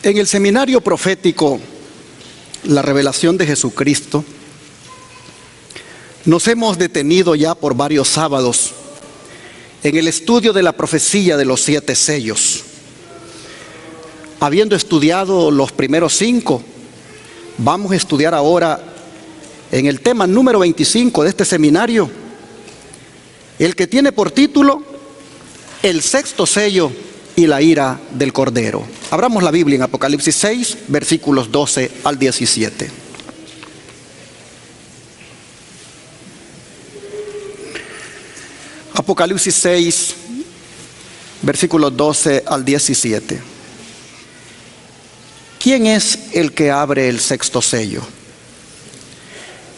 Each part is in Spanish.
En el seminario profético, la revelación de Jesucristo, nos hemos detenido ya por varios sábados en el estudio de la profecía de los 7 sellos. Habiendo estudiado los primeros 5, vamos a estudiar ahora en el tema número 25 de este seminario, el que tiene por título El 6º sello y la ira del Cordero. Abramos la Biblia en Apocalipsis 6, versículos 12 al 17. Apocalipsis 6, versículos 12 al 17. ¿Quién es el que abre el 6º sello?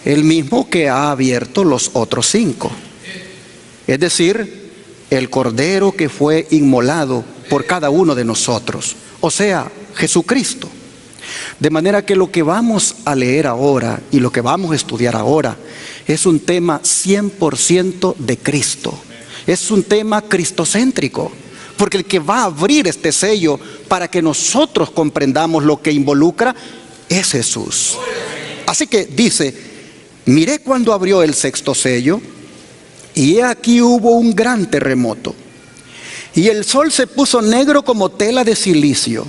El mismo que ha abierto los otros 5. Es decir, el Cordero que fue inmolado por cada uno de nosotros, o sea, Jesucristo. De manera que lo que vamos a leer ahora y lo que vamos a estudiar ahora es un tema 100% de Cristo. Es un tema cristocéntrico, porque el que va a abrir este sello para que nosotros comprendamos lo que involucra es Jesús. Así que dice: miré cuando abrió el 6º sello, y he aquí hubo un gran terremoto, y el sol se puso negro como tela de silicio,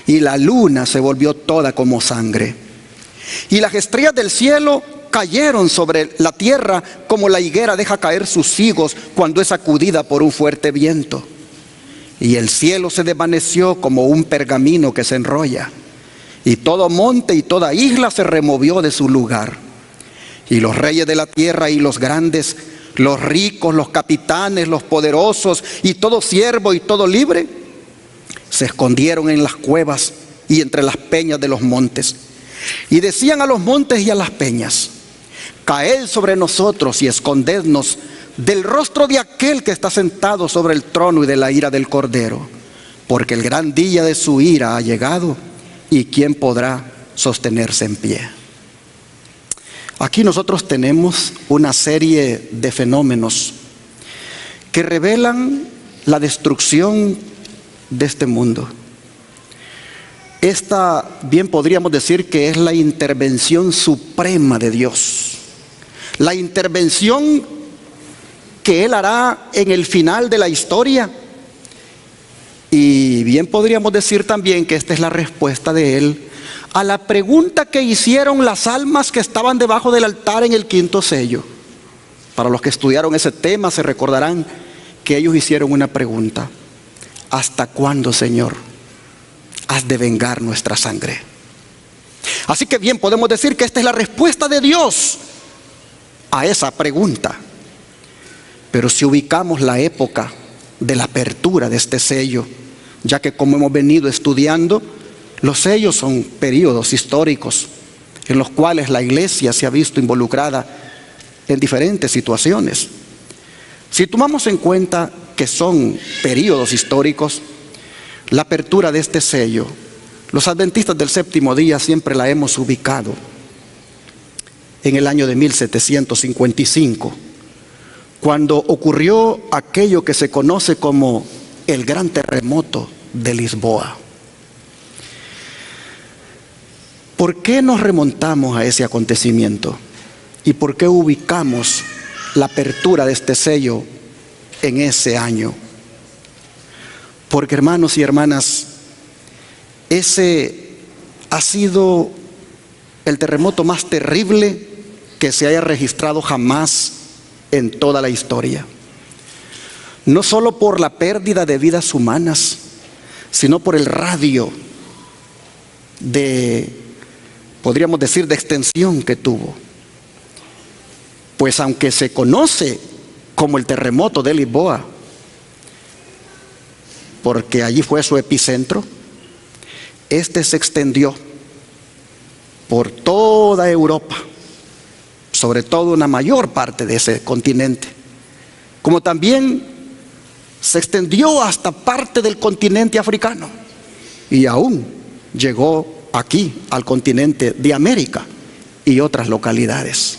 y la luna se volvió toda como sangre, y las estrellas del cielo cayeron sobre la tierra como la higuera deja caer sus higos cuando es sacudida por un fuerte viento. Y el cielo se desvaneció como un pergamino que se enrolla, y todo monte y toda isla se removió de su lugar. Y los reyes de la tierra y los grandes, los ricos, los capitanes, los poderosos y todo siervo y todo libre se escondieron en las cuevas y entre las peñas de los montes, y decían a los montes y a las peñas: caed sobre nosotros y escondednos del rostro de aquel que está sentado sobre el trono y de la ira del Cordero, porque el gran día de su ira ha llegado, y ¿quién podrá sostenerse en pie? Aquí nosotros tenemos una serie de fenómenos que revelan la destrucción de este mundo. Esta, bien podríamos decir que es la intervención suprema de Dios, la intervención que Él hará en el final de la historia. Y bien podríamos decir también que esta es la respuesta de Él a la pregunta que hicieron las almas que estaban debajo del altar en el 5º sello. Para los que estudiaron ese tema se recordarán que ellos hicieron una pregunta: ¿hasta cuándo, Señor, has de vengar nuestra sangre? Así que bien podemos decir que esta es la respuesta de Dios a esa pregunta. Pero si ubicamos la época de la apertura de este sello, ya que como hemos venido estudiando, los sellos son periodos históricos en los cuales la iglesia se ha visto involucrada en diferentes situaciones. Si tomamos en cuenta que son periodos históricos, la apertura de este sello, los adventistas del 7º día siempre la hemos ubicado en el año de 1755, cuando ocurrió aquello que se conoce como el gran terremoto de Lisboa. ¿Por qué nos remontamos a ese acontecimiento? ¿Y por qué ubicamos la apertura de este sello en ese año? Porque, hermanos y hermanas, ese ha sido el terremoto más terrible que se haya registrado jamás en toda la historia. No solo por la pérdida de vidas humanas, sino por el radio podríamos decir, de extensión que tuvo. Pues aunque se conoce como el terremoto de Lisboa, porque allí fue su epicentro, este se extendió por toda Europa, sobre todo una mayor parte de ese continente, como también se extendió hasta parte del continente africano, y aún llegó aquí al continente de América y otras localidades.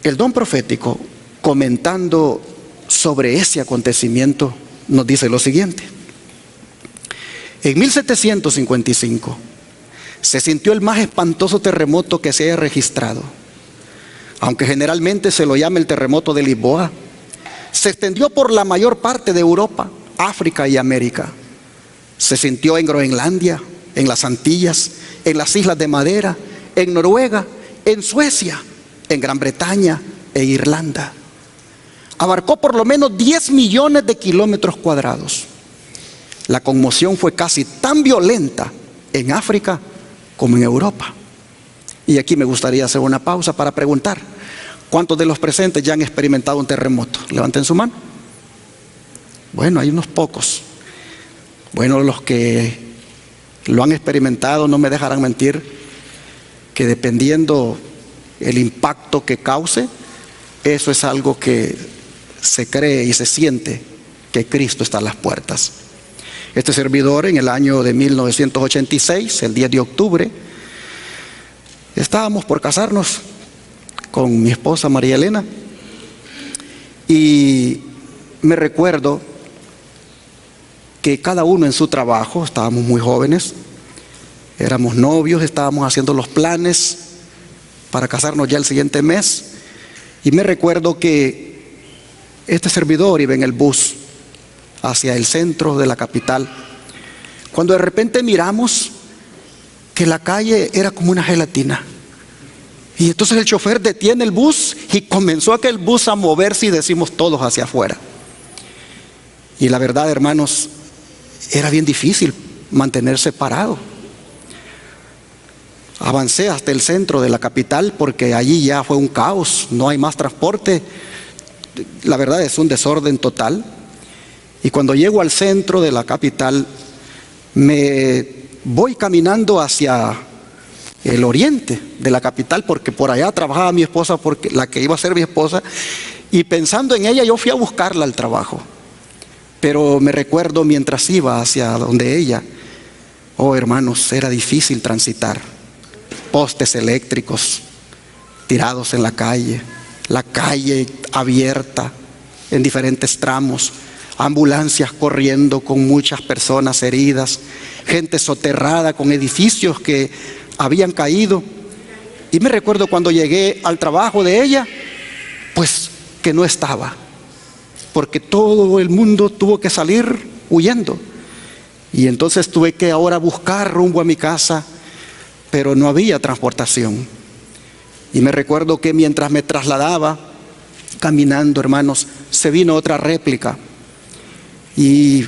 El don profético, comentando sobre ese acontecimiento, nos dice lo siguiente: En 1755 se sintió el más espantoso terremoto que se haya registrado. Aunque generalmente se lo llama el terremoto de Lisboa, se extendió por la mayor parte de Europa, África y América. Se sintió en Groenlandia, en las Antillas, en las Islas de Madera, en Noruega, en Suecia, en Gran Bretaña e Irlanda. Abarcó por lo menos 10 millones de kilómetros cuadrados. La conmoción fue casi tan violenta en África como en Europa. Y aquí me gustaría hacer una pausa para preguntar: ¿cuántos de los presentes ya han experimentado un terremoto? Levanten su mano. Bueno, hay unos pocos. Bueno, los que lo han experimentado no me dejarán mentir que dependiendo el impacto que cause, eso es algo que se cree y se siente que Cristo está a las puertas. Este servidor, en el año de 1986, el 10 de octubre, estábamos por casarnos con mi esposa María Elena, y me recuerdo que cada uno en su trabajo, estábamos muy jóvenes, éramos novios, estábamos haciendo los planes para casarnos ya el siguiente mes, y me recuerdo que este servidor iba en el bus hacia el centro de la capital, cuando de repente miramos que la calle era como una gelatina. Y entonces el chofer detiene el bus y comenzó aquel bus a moverse, y decimos todos hacia afuera. Y la verdad, hermanos, era bien difícil mantenerse parado. Avancé hasta el centro de la capital porque allí ya fue un caos, no hay más transporte. La verdad es un desorden total. Y cuando llego al centro de la capital, me voy caminando hacia el oriente de la capital, porque por allá trabajaba mi esposa, porque la que iba a ser mi esposa, y pensando en ella yo fui a buscarla al trabajo. Pero me recuerdo mientras iba hacia donde ella, oh hermanos, era difícil transitar. Postes eléctricos tirados en la calle abierta en diferentes tramos, ambulancias corriendo con muchas personas heridas, gente soterrada con edificios que habían caído. Y me recuerdo cuando llegué al trabajo de ella, pues que no estaba, porque todo el mundo tuvo que salir huyendo. Y entonces tuve que ahora buscar rumbo a mi casa, pero no había transportación. Y me recuerdo que mientras me trasladaba caminando, hermanos, se vino otra réplica. Y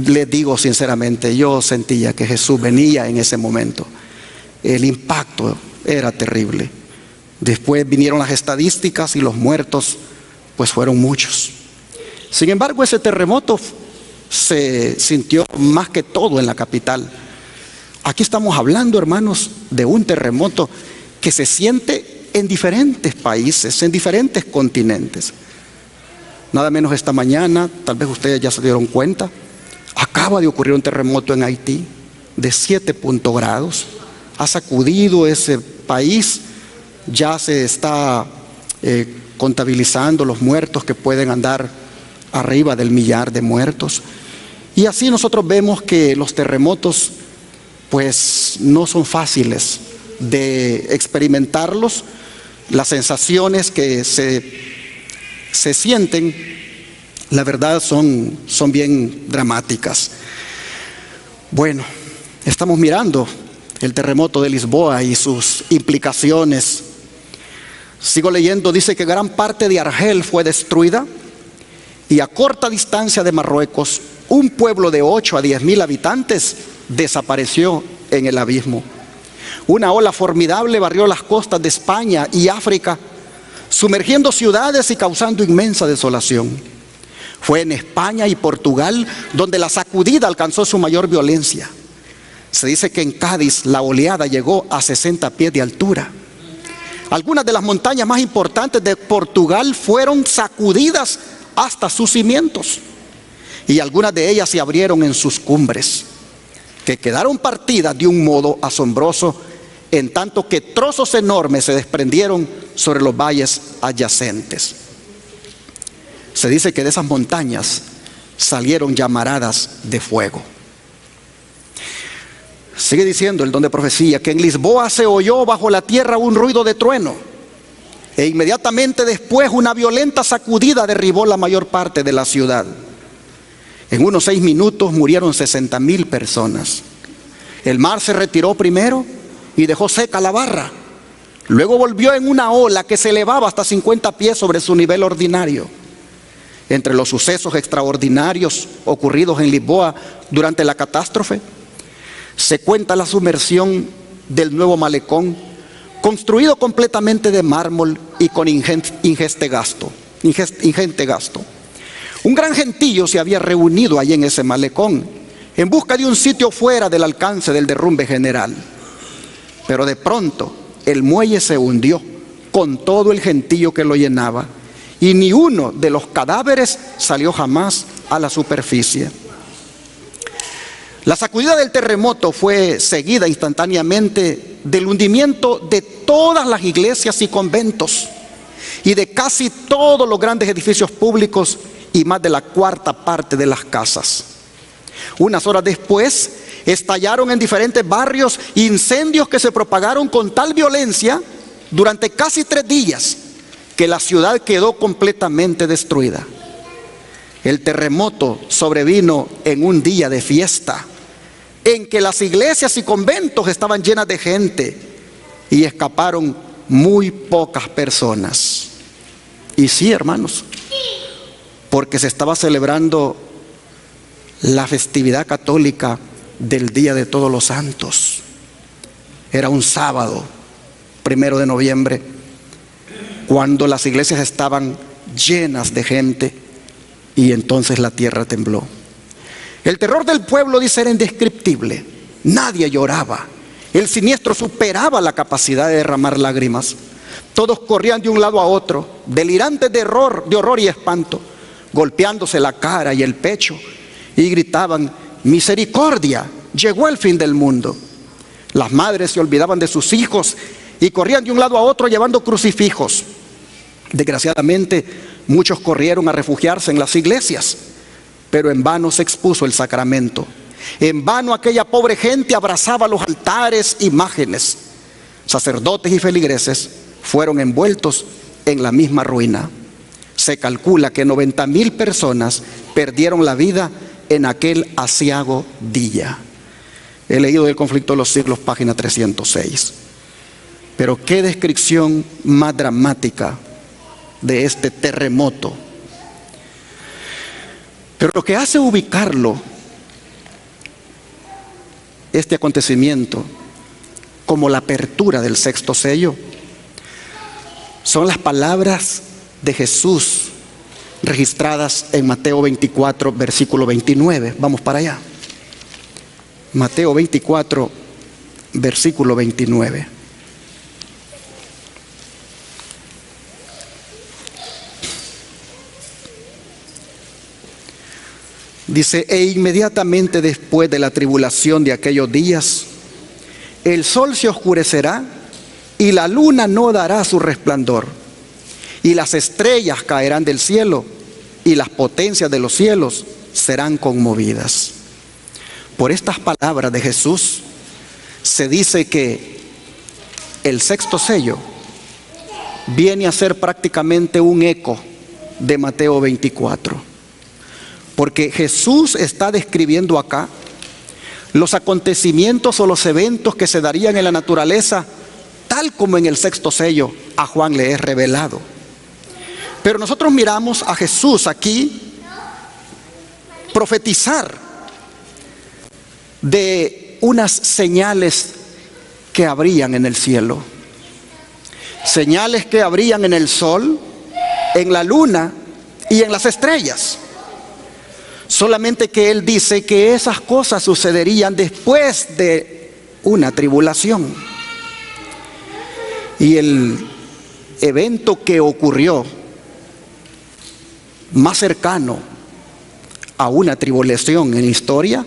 les digo sinceramente, yo sentía que Jesús venía en ese momento. El impacto era terrible. Después vinieron las estadísticas y los muertos pues fueron muchos. Sin embargo, ese terremoto se sintió más que todo en la capital. Aquí estamos hablando, hermanos, de un terremoto que se siente en diferentes países, en diferentes continentes. Nada menos esta mañana, tal vez ustedes ya se dieron cuenta, acaba de ocurrir un terremoto en Haití de 7 grados. Ha sacudido ese país, ya se está contabilizando los muertos, que pueden andar arriba del 1.000.000 de muertos. Y así nosotros vemos que los terremotos pues no son fáciles de experimentarlos. Las sensaciones que se sienten, la verdad, son bien dramáticas. Bueno, estamos mirando el terremoto de Lisboa y sus implicaciones. Sigo leyendo, dice que gran parte de Argel fue destruida, y a corta distancia de Marruecos, un pueblo de 8 a 10.000 habitantes desapareció en el abismo. Una ola formidable barrió las costas de España y África, sumergiendo ciudades y causando inmensa desolación. Fue en España y Portugal donde la sacudida alcanzó su mayor violencia. Se dice que en Cádiz la oleada llegó a 60 pies de altura. Algunas de las montañas más importantes de Portugal fueron sacudidas hasta sus cimientos, y algunas de ellas se abrieron en sus cumbres, que quedaron partidas de un modo asombroso, en tanto que trozos enormes se desprendieron sobre los valles adyacentes. Se dice que de esas montañas salieron llamaradas de fuego. Sigue diciendo el don de profecía que en Lisboa se oyó bajo la tierra un ruido de trueno, e inmediatamente después una violenta sacudida derribó la mayor parte de la ciudad. En unos 6 minutos murieron 60,000 personas. El mar se retiró primero y dejó seca la barra. Luego volvió en una ola que se elevaba hasta 50 pies sobre su nivel ordinario. Entre los sucesos extraordinarios ocurridos en Lisboa durante la catástrofe, se cuenta la sumersión del nuevo malecón, construido completamente de mármol y con ingente gasto. Un gran gentío se había reunido allí en ese malecón, en busca de un sitio fuera del alcance del derrumbe general. Pero de pronto el muelle se hundió con todo el gentío que lo llenaba, y ni uno de los cadáveres salió jamás a la superficie. La sacudida del terremoto fue seguida instantáneamente del hundimiento de todas las iglesias y conventos y de casi todos los grandes edificios públicos y más de la 1/4 parte de las casas. Unas horas después estallaron en diferentes barrios incendios que se propagaron con tal violencia durante casi 3 días que la ciudad quedó completamente destruida. El terremoto sobrevino en un día de fiesta, en que las iglesias y conventos estaban llenas de gente y escaparon muy pocas personas. Y sí, hermanos, porque se estaba celebrando la festividad católica del Día de Todos los Santos. Era un sábado, 1 de noviembre, cuando las iglesias estaban llenas de gente, y entonces la tierra tembló. El terror del pueblo, dice, era indescriptible. Nadie lloraba. El siniestro superaba la capacidad de derramar lágrimas. Todos corrían de un lado a otro, delirantes de horror y espanto, golpeándose la cara y el pecho, y gritaban: misericordia, llegó el fin del mundo. Las madres se olvidaban de sus hijos y corrían de un lado a otro llevando crucifijos. Desgraciadamente, muchos corrieron a refugiarse en las iglesias, pero en vano se expuso el sacramento. En vano aquella pobre gente abrazaba los altares, imágenes. Sacerdotes y feligreses fueron envueltos en la misma ruina. Se calcula que 90,000 personas perdieron la vida en aquel aciago día. He leído del Conflicto de los Siglos, página 306. Pero qué descripción más dramática de este terremoto. Pero lo que hace ubicarlo, este acontecimiento, como la apertura del 6º sello, son las palabras de Jesús registradas en Mateo 24, versículo 29. Vamos para allá. Mateo 24, versículo 29. Dice: e inmediatamente después de la tribulación de aquellos días, el sol se oscurecerá y la luna no dará su resplandor, y las estrellas caerán del cielo, y las potencias de los cielos serán conmovidas. Por estas palabras de Jesús se dice que el 6º sello viene a ser prácticamente un eco de Mateo 24, porque Jesús está describiendo acá los acontecimientos o los eventos que se darían en la naturaleza, tal como en el 6º sello a Juan le es revelado. Pero nosotros miramos a Jesús aquí profetizar de unas señales que habrían en el cielo, señales que habrían en el sol, en la luna y en las estrellas. Solamente que él dice que esas cosas sucederían después de una tribulación. Y el evento que ocurrió más cercano a una tribulación en la historia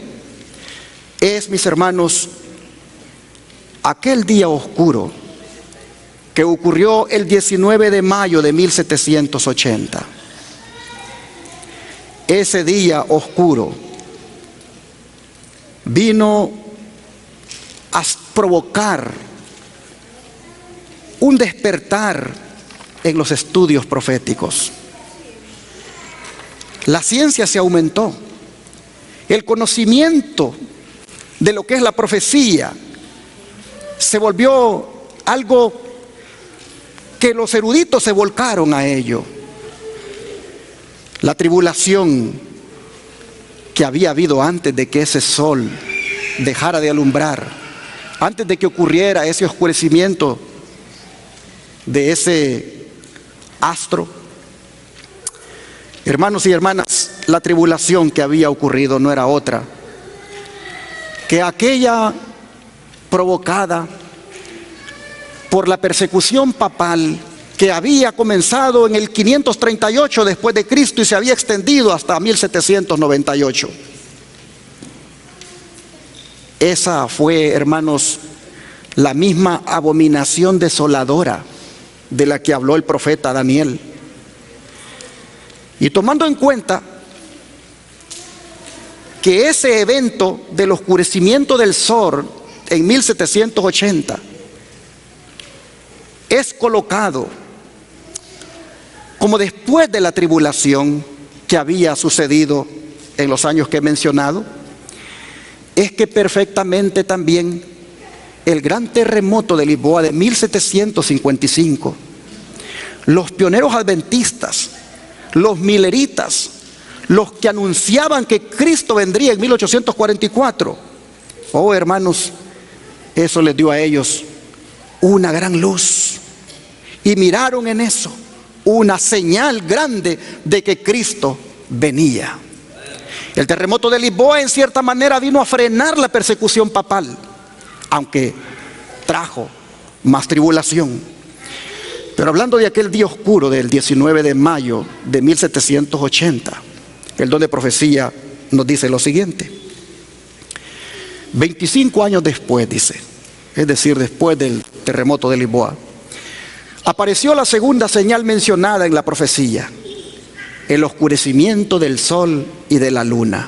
es, mis hermanos, aquel día oscuro que ocurrió el 19 de mayo de 1780. Ese día oscuro vino a provocar un despertar en los estudios proféticos. La ciencia se aumentó, el conocimiento de lo que es la profecía se volvió algo que los eruditos se volcaron a ello. La tribulación que había habido antes de que ese sol dejara de alumbrar, antes de que ocurriera ese oscurecimiento de ese astro, hermanos y hermanas, la tribulación que había ocurrido no era otra que aquella provocada por la persecución papal que había comenzado en el 538 después de Cristo y se había extendido hasta 1798. Esa fue, hermanos, la misma abominación desoladora de la que habló el profeta Daniel. Y tomando en cuenta que ese evento del oscurecimiento del sol en 1780 es colocado como después de la tribulación que había sucedido en los años que he mencionado, es que perfectamente también el gran terremoto de Lisboa de 1755, los pioneros adventistas, los mileritas, los que anunciaban que Cristo vendría en 1844, oh hermanos, eso les dio a ellos una gran luz y miraron en eso una señal grande de que Cristo venía. El terremoto de Lisboa en cierta manera vino a frenar la persecución papal, aunque trajo más tribulación. Pero hablando de aquel día oscuro del 19 de mayo de 1780, el don de profecía nos dice lo siguiente: 25 años después, dice, es decir, después del terremoto de Lisboa, apareció la segunda señal mencionada en la profecía, el oscurecimiento del sol y de la luna.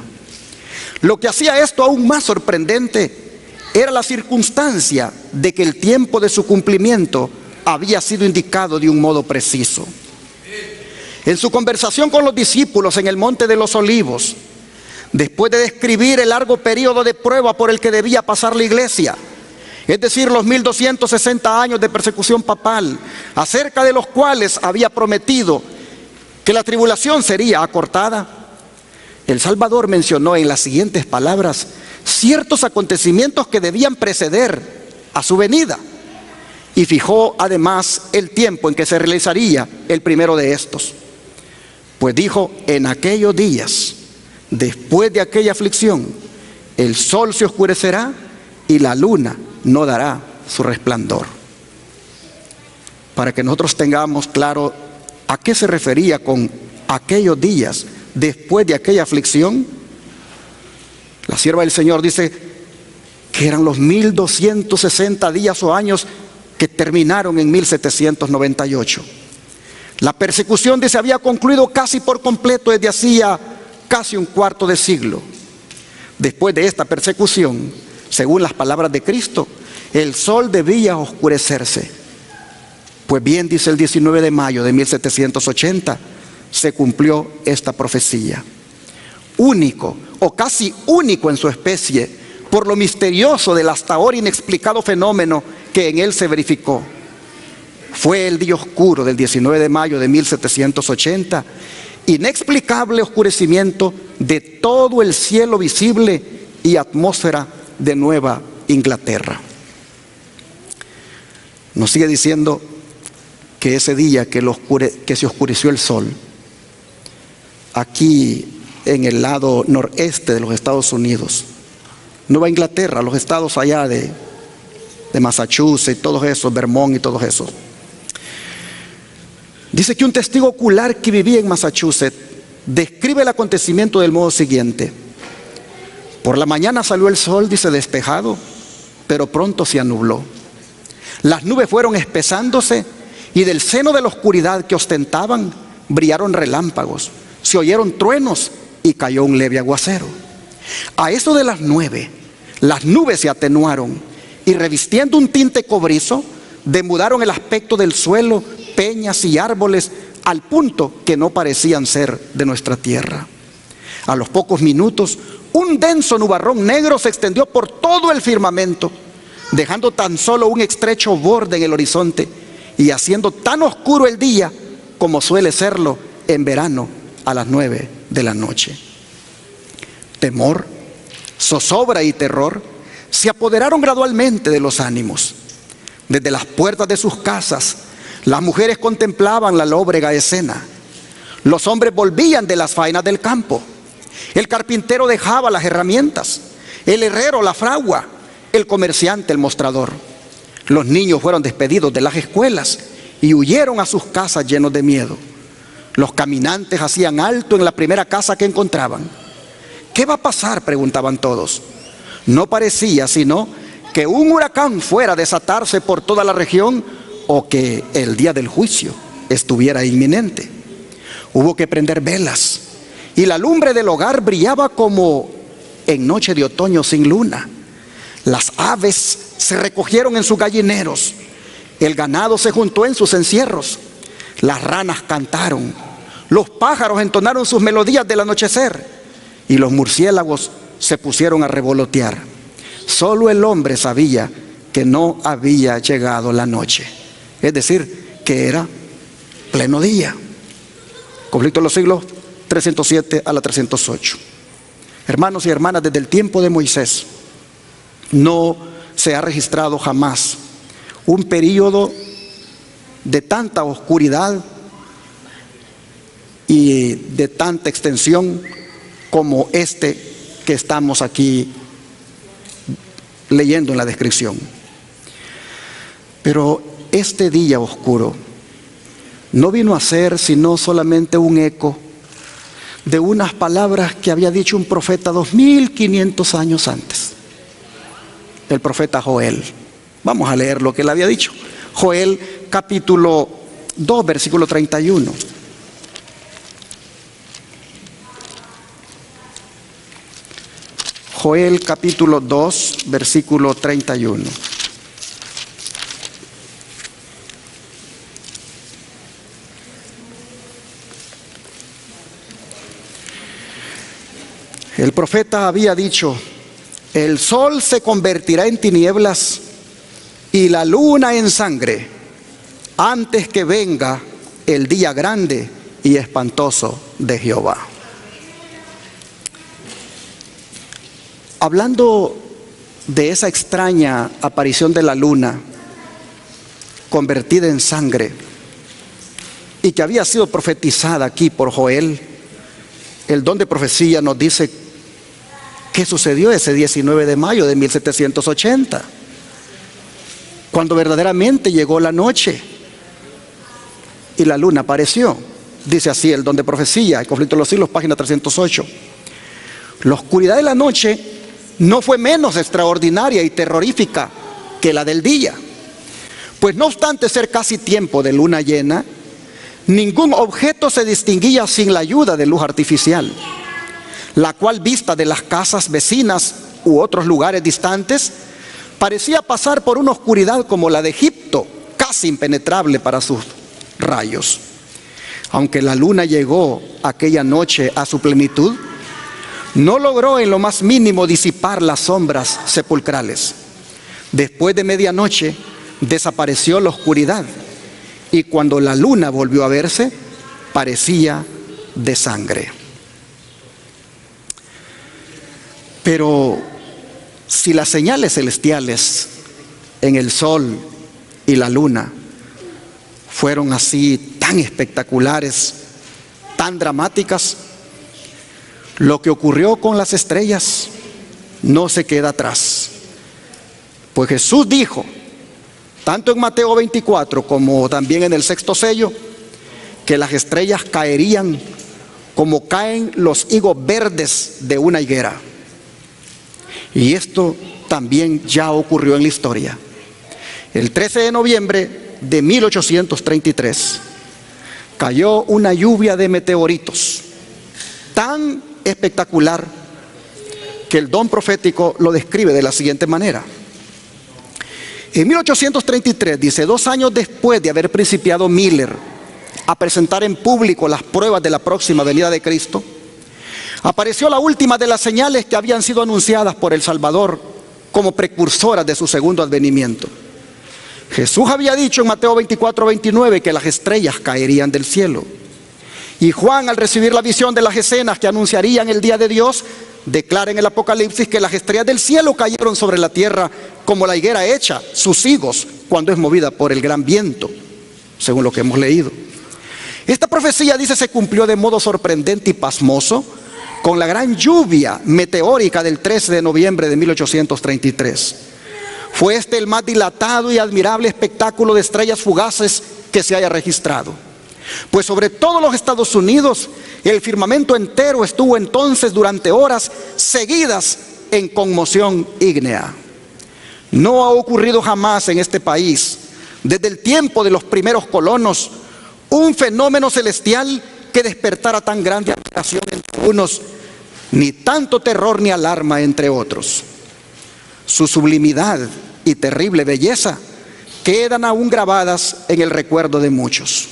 Lo que hacía esto aún más sorprendente era la circunstancia de que el tiempo de su cumplimiento había sido indicado de un modo preciso. En su conversación con los discípulos en el Monte de los Olivos, después de describir el largo periodo de prueba por el que debía pasar la iglesia, es decir, los 1260 años de persecución papal, acerca de los cuales había prometido que la tribulación sería acortada, el Salvador mencionó en las siguientes palabras ciertos acontecimientos que debían preceder a su venida, y fijó además el tiempo en que se realizaría el primero de estos. Pues dijo: en aquellos días, después de aquella aflicción, el sol se oscurecerá y la luna no dará su resplandor. Para que nosotros tengamos claro a qué se refería con aquellos días después de aquella aflicción, la sierva del Señor dice que eran los 1260 días o años que terminaron en 1798. La persecución se había concluido casi por completo desde hacía casi un cuarto de siglo. Después de esta persecución, según las palabras de Cristo, el sol debía oscurecerse. Pues bien, dice el 19 de mayo de 1780, se cumplió esta profecía. Único o casi único en su especie, por lo misterioso del hasta ahora inexplicado fenómeno que en él se verificó. Fue el día oscuro del 19 de mayo de 1780, inexplicable oscurecimiento de todo el cielo visible y atmósfera de Nueva Inglaterra. Nos sigue diciendo que ese día que se oscureció el sol, aquí en el lado noreste de los Estados Unidos, Nueva Inglaterra, los estados allá de Massachusetts, todos esos, Vermont y todos esos. Dice que un testigo ocular que vivía en Massachusetts describe el acontecimiento del modo siguiente: por la mañana salió el sol, dice, despejado, pero pronto se anubló. Las nubes fueron espesándose y del seno de la oscuridad que ostentaban brillaron relámpagos, se oyeron truenos y cayó un leve aguacero. A eso de las 9, las nubes se atenuaron y revistiendo un tinte cobrizo, demudaron el aspecto del suelo, peñas y árboles, al punto que no parecían ser de nuestra tierra. A los pocos minutos, un denso nubarrón negro se extendió por todo el firmamento, dejando tan solo un estrecho borde en el horizonte y haciendo tan oscuro el día como suele serlo en verano a las 9 de la noche. Temor, zozobra y terror se apoderaron gradualmente de los ánimos. Desde las puertas de sus casas, las mujeres contemplaban la lóbrega escena. Los hombres volvían de las faenas del campo. El carpintero dejaba las herramientas, el herrero la fragua, el comerciante el mostrador. Los niños fueron despedidos de las escuelas y huyeron a sus casas llenos de miedo. Los caminantes hacían alto en la primera casa que encontraban. ¿Qué va a pasar?, preguntaban todos. No parecía sino que un huracán fuera a desatarse por toda la región o que el día del juicio estuviera inminente. Hubo que prender velas y la lumbre del hogar brillaba como en noche de otoño sin luna. Las aves se recogieron en sus gallineros, el ganado se juntó en sus encierros, las ranas cantaron, los pájaros entonaron sus melodías del anochecer y los murciélagos se pusieron a revolotear. Solo el hombre sabía que no había llegado la noche, es decir, que era pleno día. Conflicto de los siglos 307 a la 308. Hermanos y hermanas, desde el tiempo de Moisés no se ha registrado jamás un periodo de tanta oscuridad y de tanta extensión como este que estamos aquí leyendo en la descripción. Pero este día oscuro no vino a ser sino solamente un eco de unas palabras que había dicho un profeta 2500 años antes, el profeta Joel. Vamos a leer lo que él había dicho. Joel capítulo 2 versículo 31. Joel capítulo 2 versículo 31. El profeta había dicho: el sol se convertirá en tinieblas y la luna en sangre antes que venga el día grande y espantoso de Jehová. Hablando de esa extraña aparición de la luna convertida en sangre y que había sido profetizada aquí por Joel, el don de profecía nos dice qué sucedió ese 19 de mayo de 1780, cuando verdaderamente llegó la noche y la luna apareció. Dice así el don de profecía, el conflicto de los siglos, página 308. La oscuridad de la noche no fue menos extraordinaria y terrorífica que la del día, pues no obstante ser casi tiempo de luna llena, ningún objeto se distinguía sin la ayuda de luz artificial, la cual, vista de las casas vecinas u otros lugares distantes, parecía pasar por una oscuridad como la de Egipto, casi impenetrable para sus rayos. Aunque la luna llegó aquella noche a su plenitud, no logró en lo más mínimo disipar las sombras sepulcrales. Después de medianoche desapareció la oscuridad y cuando la luna volvió a verse, parecía de sangre. Pero si las señales celestiales en el sol y la luna fueron así tan espectaculares, tan dramáticas, lo que ocurrió con las estrellas no se queda atrás. Pues Jesús dijo, tanto en Mateo 24 como también en el sexto sello, que las estrellas caerían como caen los higos verdes de una higuera. Y esto también ya ocurrió en la historia. El 13 de noviembre de 1833 cayó una lluvia de meteoritos tan espectacular que el don profético lo describe de la siguiente manera: En 1833, dice, 2 años después de haber principiado Miller a presentar en público las pruebas de la próxima venida de Cristo, apareció la última de las señales que habían sido anunciadas por el Salvador como precursoras de su segundo advenimiento. Jesús había dicho en Mateo 24:29 que las estrellas caerían del cielo. Y Juan, al recibir la visión de las escenas que anunciarían el día de Dios, declara en el Apocalipsis que las estrellas del cielo cayeron sobre la tierra como la higuera echa sus higos cuando es movida por el gran viento, según lo que hemos leído. Esta profecía, dice, se cumplió de modo sorprendente y pasmoso con la gran lluvia meteórica del 13 de noviembre de 1833. Fue este el más dilatado y admirable espectáculo de estrellas fugaces que se haya registrado. Pues sobre todos los Estados Unidos, el firmamento entero estuvo entonces durante horas seguidas en conmoción ígnea. No ha ocurrido jamás en este país, desde el tiempo de los primeros colonos, un fenómeno celestial que despertara tan grande admiración entre unos, ni tanto terror ni alarma entre otros. Su sublimidad y terrible belleza quedan aún grabadas en el recuerdo de muchos.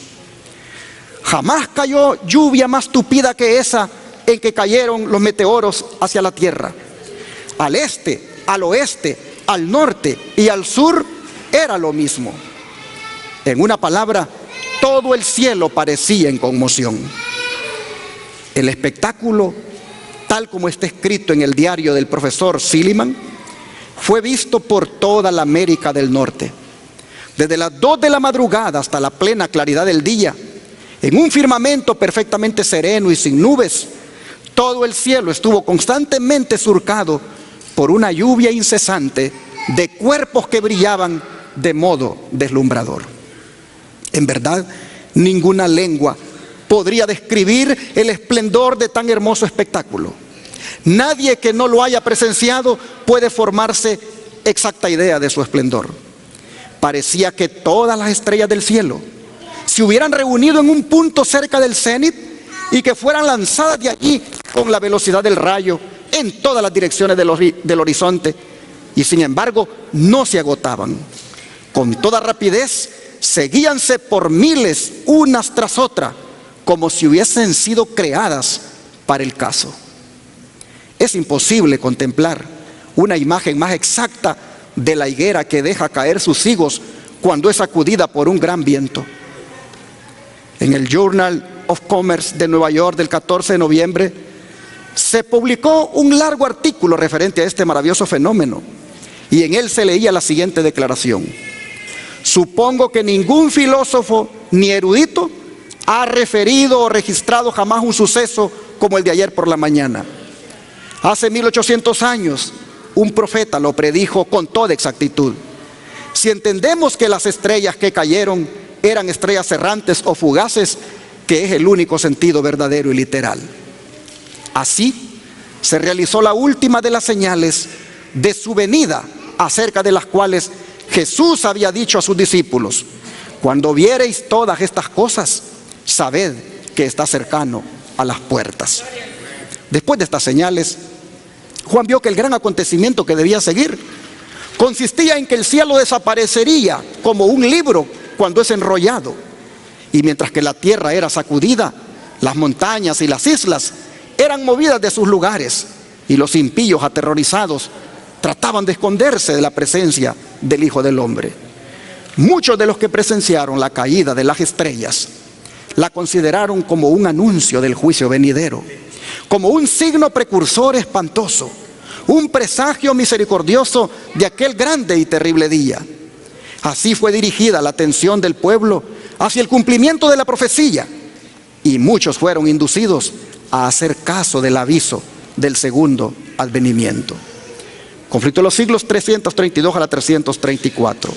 Jamás cayó lluvia más tupida que esa en que cayeron los meteoros hacia la tierra. Al este, al oeste, al norte y al sur era lo mismo. En una palabra, todo el cielo parecía en conmoción. El espectáculo, tal como está escrito en el diario del profesor Silliman, fue visto por toda la América del Norte. Desde las 2 de la madrugada hasta la plena claridad del día, en un firmamento perfectamente sereno y sin nubes, todo el cielo estuvo constantemente surcado por una lluvia incesante de cuerpos que brillaban de modo deslumbrador. En verdad, ninguna lengua podría describir el esplendor de tan hermoso espectáculo. Nadie que no lo haya presenciado puede formarse exacta idea de su esplendor. Parecía que todas las estrellas del cielo se hubieran reunido en un punto cerca del cenit y que fueran lanzadas de allí con la velocidad del rayo en todas las direcciones del horizonte, y sin embargo no se agotaban. Con toda rapidez seguíanse por miles unas tras otra, como si hubiesen sido creadas para el caso. Es imposible contemplar una imagen más exacta de la higuera que deja caer sus higos cuando es sacudida por un gran viento. En el Journal of Commerce de Nueva York del 14 de noviembre se publicó un largo artículo referente a este maravilloso fenómeno, y en él se leía la siguiente declaración: supongo que ningún filósofo ni erudito ha referido o registrado jamás un suceso como el de ayer por la mañana. Hace 1800 años un profeta lo predijo con toda exactitud. Si entendemos que las estrellas que cayeron eran estrellas errantes o fugaces, que es el único sentido verdadero y literal. Así se realizó la última de las señales de su venida, acerca de las cuales Jesús había dicho a sus discípulos: cuando viereis todas estas cosas, sabed que está cercano a las puertas. Después de estas señales, Juan vio que el gran acontecimiento que debía seguir consistía en que el cielo desaparecería como un libro cuando es enrollado, y mientras que la tierra era sacudida, las montañas y las islas eran movidas de sus lugares, y los impíos aterrorizados trataban de esconderse de la presencia del Hijo del Hombre. Muchos de los que presenciaron la caída de las estrellas la consideraron como un anuncio del juicio venidero, como un signo precursor espantoso, un presagio misericordioso de aquel grande y terrible día. Así fue dirigida la atención del pueblo hacia el cumplimiento de la profecía, y muchos fueron inducidos a hacer caso del aviso del segundo advenimiento. Conflicto de los siglos 332 a la 334.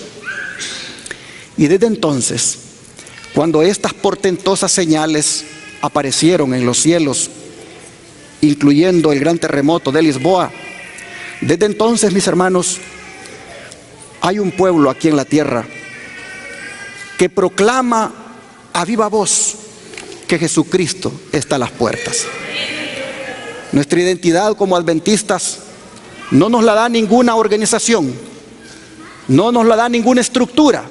Y desde entonces, cuando estas portentosas señales aparecieron en los cielos, incluyendo el gran terremoto de Lisboa, desde entonces, mis hermanos, hay un pueblo aquí en la tierra que proclama a viva voz que Jesucristo está a las puertas. Nuestra identidad como adventistas no nos la da ninguna organización, no nos la da ninguna estructura.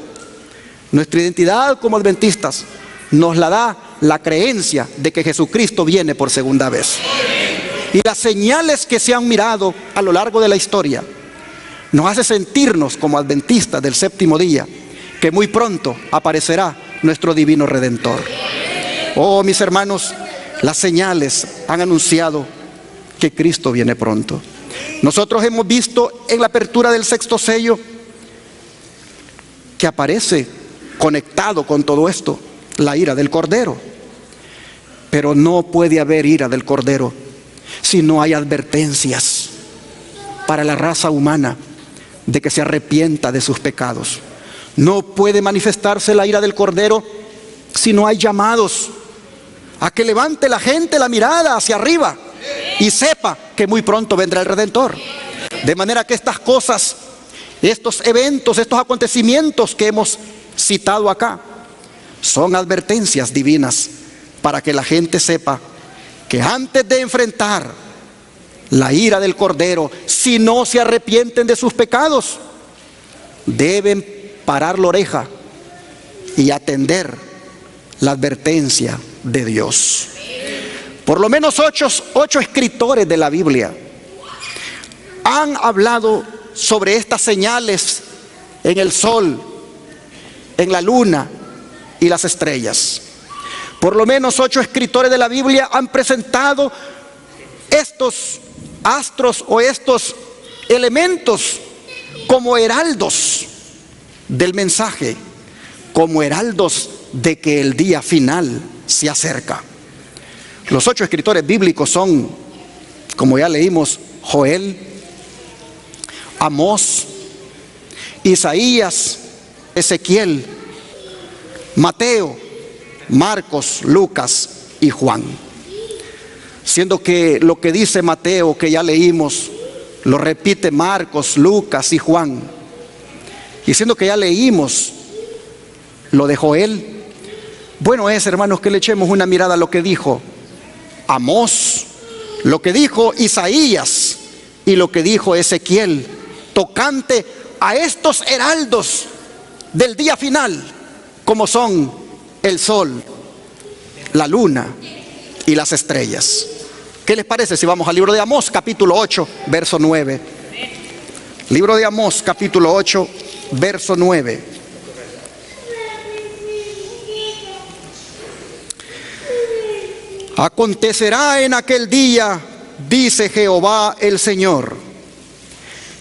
Nuestra identidad como adventistas nos la da la creencia de que Jesucristo viene por segunda vez. Y las señales que se han mirado a lo largo de la historia nos hace sentirnos como adventistas del séptimo día, que muy pronto aparecerá nuestro divino Redentor. Oh, mis hermanos, las señales han anunciado que Cristo viene pronto. Nosotros hemos visto en la apertura del sexto sello que aparece conectado con todo esto la ira del Cordero. Pero no puede haber ira del Cordero si no hay advertencias para la raza humana de que se arrepienta de sus pecados. No puede manifestarse la ira del Cordero si no hay llamados a que levante la gente la mirada hacia arriba y sepa que muy pronto vendrá el Redentor. De manera que estas cosas, estos eventos, estos acontecimientos que hemos citado acá, son advertencias divinas para que la gente sepa que antes de enfrentar la ira del Cordero, si no se arrepienten de sus pecados, deben parar la oreja y atender la advertencia de Dios. Por lo menos ocho escritores de la Biblia han hablado sobre estas señales en el sol, en la luna y las estrellas. Por lo menos 8 escritores de la Biblia han presentado estos astros o estos elementos como heraldos del mensaje, como heraldos de que el día final se acerca. Los 8 escritores bíblicos son, como ya leímos, Joel, Amós, Isaías, Ezequiel, Mateo, Marcos, Lucas y Juan. Siendo que lo que dice Mateo, que ya leímos, lo repite Marcos, Lucas y Juan. Y siendo que ya leímos lo de Joel, bueno es, hermanos, que le echemos una mirada a lo que dijo Amós, lo que dijo Isaías y lo que dijo Ezequiel, tocante a estos heraldos del día final, como son el sol, la luna y las estrellas. ¿Qué les parece si vamos al libro de Amós, capítulo 8, verso 9? Libro de Amós, capítulo 8, verso 9. Acontecerá en aquel día, dice Jehová el Señor,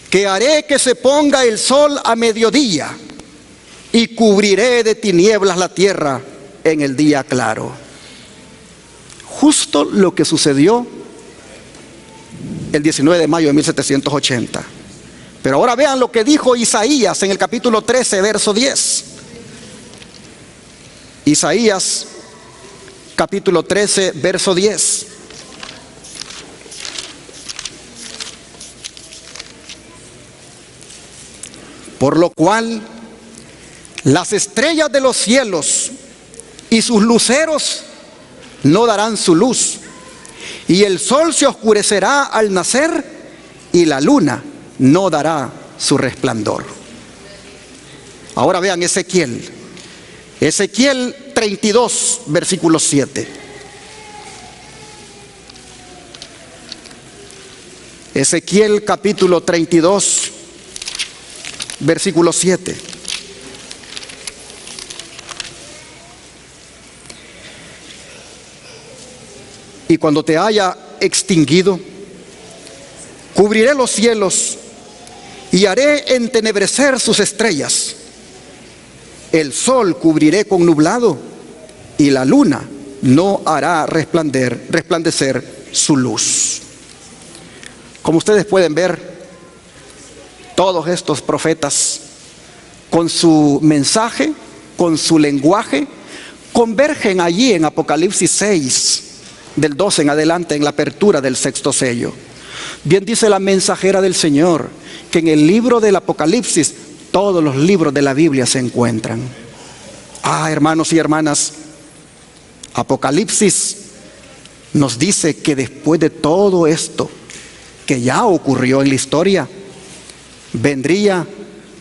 que haré que se ponga el sol a mediodía y cubriré de tinieblas la tierra en el día claro. Justo lo que sucedió el 19 de mayo de 1780. Pero ahora vean lo que dijo Isaías en el capítulo 13, verso 10. Isaías, capítulo 13, verso 10. Por lo cual las estrellas de los cielos y sus luceros no darán su luz, y el sol se oscurecerá al nacer, y la luna no dará su resplandor. Ahora vean Ezequiel 32, versículo 7. Ezequiel capítulo 32, versículo 7. Y cuando te haya extinguido, cubriré los cielos y haré entenebrecer sus estrellas. El sol cubriré con nublado y la luna no hará resplandecer su luz. Como ustedes pueden ver, todos estos profetas, con su mensaje, con su lenguaje, convergen allí en Apocalipsis 6, del 12 en adelante, en la apertura del sexto sello. Bien dice la mensajera del Señor que en el libro del Apocalipsis todos los libros de la Biblia se encuentran. Hermanos y hermanas, Apocalipsis nos dice que después de todo esto que ya ocurrió en la historia, vendría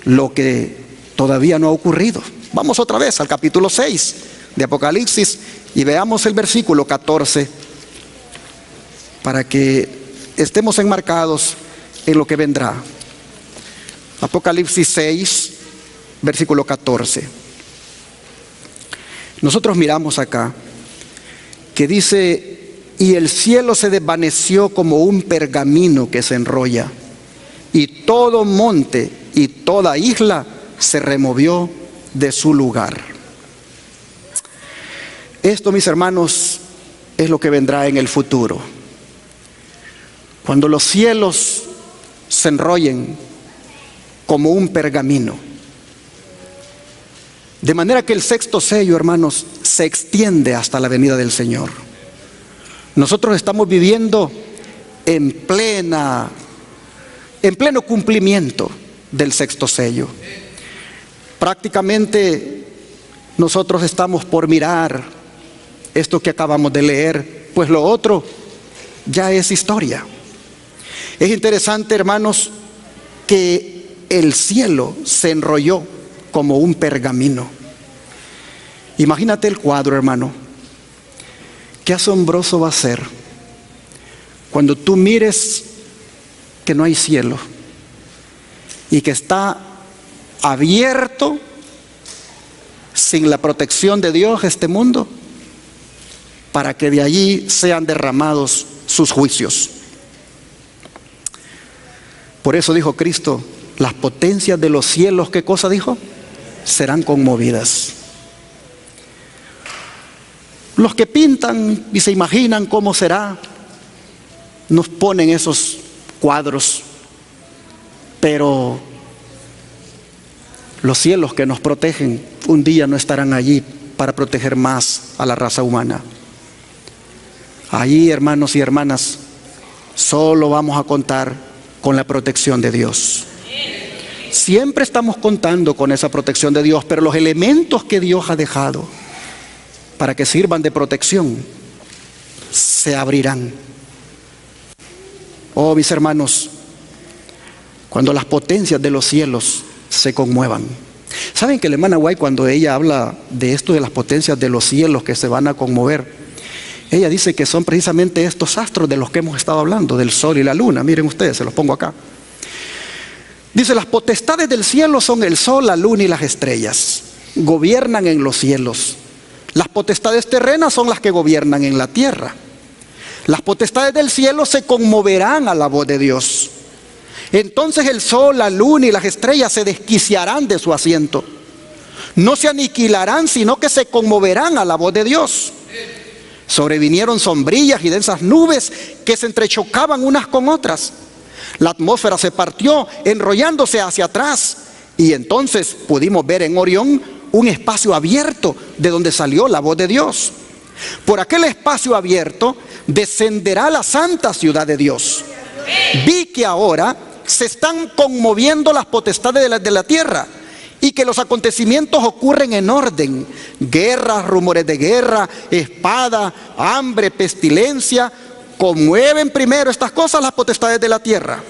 lo que todavía no ha ocurrido. Vamos otra vez al capítulo 6 de Apocalipsis y veamos el versículo 14 para que estemos enmarcados en lo que vendrá. Apocalipsis 6, versículo 14. Nosotros miramos acá que dice: y el cielo se desvaneció como un pergamino que se enrolla, y todo monte y toda isla se removió de su lugar. Esto, mis hermanos, es lo que vendrá en el futuro. Cuando los cielos se enrollen como un pergamino. De manera que el sexto sello, hermanos, se extiende hasta la venida del Señor. Nosotros estamos viviendo en pleno cumplimiento del sexto sello. Prácticamente nosotros estamos por mirar esto que acabamos de leer, pues lo otro ya es historia. Es interesante, hermanos, que el cielo se enrolló como un pergamino. Imagínate el cuadro, hermano. Qué asombroso va a ser cuando tú mires que no hay cielo y que está abierto sin la protección de Dios este mundo, para que de allí sean derramados sus juicios. Por eso dijo Cristo: las potencias de los cielos, ¿qué cosa dijo? Serán conmovidas. Los que pintan y se imaginan cómo será, nos ponen esos cuadros, pero los cielos que nos protegen un día no estarán allí para proteger más a la raza humana. Allí, hermanos y hermanas, solo vamos a contar con la protección de Dios. Siempre estamos contando con esa protección de Dios, pero los elementos que Dios ha dejado para que sirvan de protección se abrirán. Oh, mis hermanos, cuando las potencias de los cielos se conmuevan. ¿Saben que la hermana White, cuando ella habla de esto de las potencias de los cielos que se van a conmover, ella dice que son precisamente estos astros de los que hemos estado hablando, del sol y la luna? Miren ustedes, se los pongo acá. Dice: las potestades del cielo son el sol, la luna y las estrellas. Gobiernan en los cielos. Las potestades terrenas son las que gobiernan en la tierra. Las potestades del cielo se conmoverán a la voz de Dios. Entonces el sol, la luna y las estrellas se desquiciarán de su asiento. No se aniquilarán, sino que se conmoverán a la voz de Dios. Sobrevinieron sombrillas y densas nubes que se entrechocaban unas con otras. La atmósfera se partió, enrollándose hacia atrás, y entonces pudimos ver en Orión un espacio abierto de donde salió la voz de Dios. Por aquel espacio abierto descenderá la santa ciudad de Dios. Vi que ahora se están conmoviendo las potestades de la tierra, y que los acontecimientos ocurren en orden: guerras, rumores de guerra, espada, hambre, pestilencia. Conmueven primero estas cosas las potestades de la tierra,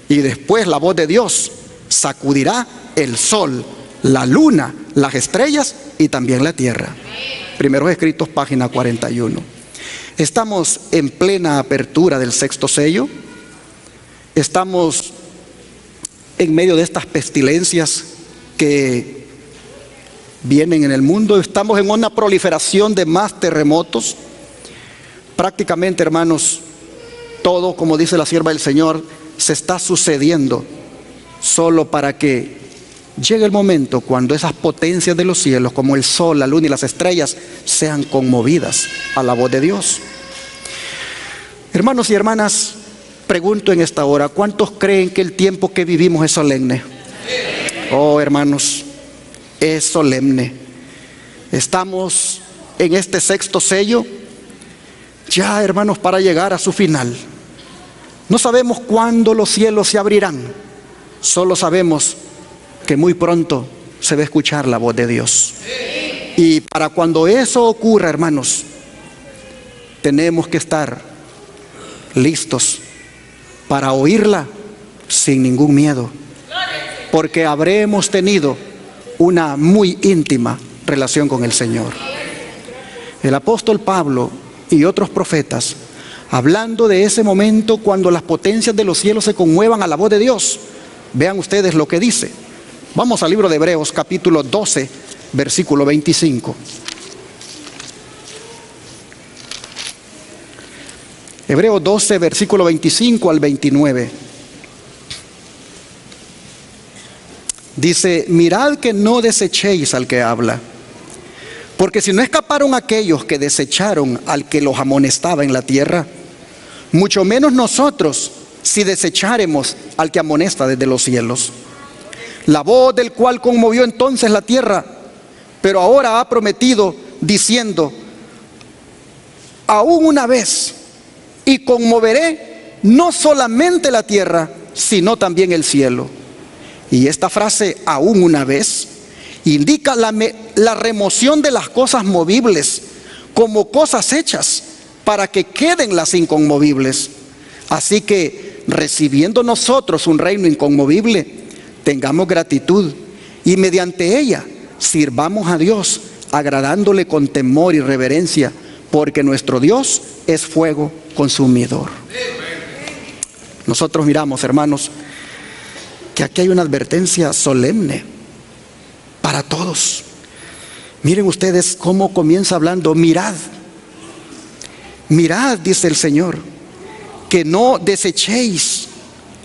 y después la voz de Dios sacudirá el sol, la luna, las estrellas y también la tierra. Primeros Escritos, página 41. Estamos en plena apertura del sexto sello. Estamos en medio de estas pestilencias que vienen en el mundo. Estamos en una proliferación de más terremotos. Prácticamente, hermanos, todo, como dice la sierva del Señor, se está sucediendo solo para que llegue el momento cuando esas potencias de los cielos, como el sol, la luna y las estrellas, sean conmovidas a la voz de Dios. Hermanos y hermanas, pregunto en esta hora: ¿cuántos creen que el tiempo que vivimos es solemne? Oh, hermanos, es solemne. Estamos en este sexto sello, ya, hermanos, para llegar a su final. No sabemos cuándo los cielos se abrirán, solo sabemos que muy pronto se va a escuchar la voz de Dios. Y para cuando eso ocurra, hermanos, tenemos que estar listos para oírla sin ningún miedo. porque habremos tenido una muy íntima relación con el Señor. El apóstol Pablo y otros profetas, hablando de ese momento cuando las potencias de los cielos se conmuevan a la voz de Dios, vean ustedes lo que dice. Vamos al libro de Hebreos, capítulo 12, versículo 25. Hebreos 12, versículo 25 al 29. Dice: mirad que no desechéis al que habla, porque si no escaparon aquellos que desecharon al que los amonestaba en la tierra, mucho menos nosotros si desecháremos al que amonesta desde los cielos. La voz del cual conmovió entonces la tierra, pero ahora ha prometido diciendo: aún una vez, y conmoveré no solamente la tierra, sino también el cielo. Y esta frase, aún una vez, indica la remoción de las cosas movibles como cosas hechas para que queden las inconmovibles. Así que, recibiendo nosotros un reino inconmovible, tengamos gratitud y mediante ella sirvamos a Dios, agradándole con temor y reverencia, porque nuestro Dios es fuego consumidor. Nosotros miramos, hermanos, que aquí hay una advertencia solemne para todos. Miren ustedes cómo comienza hablando: mirad, mirad, dice el Señor, que no desechéis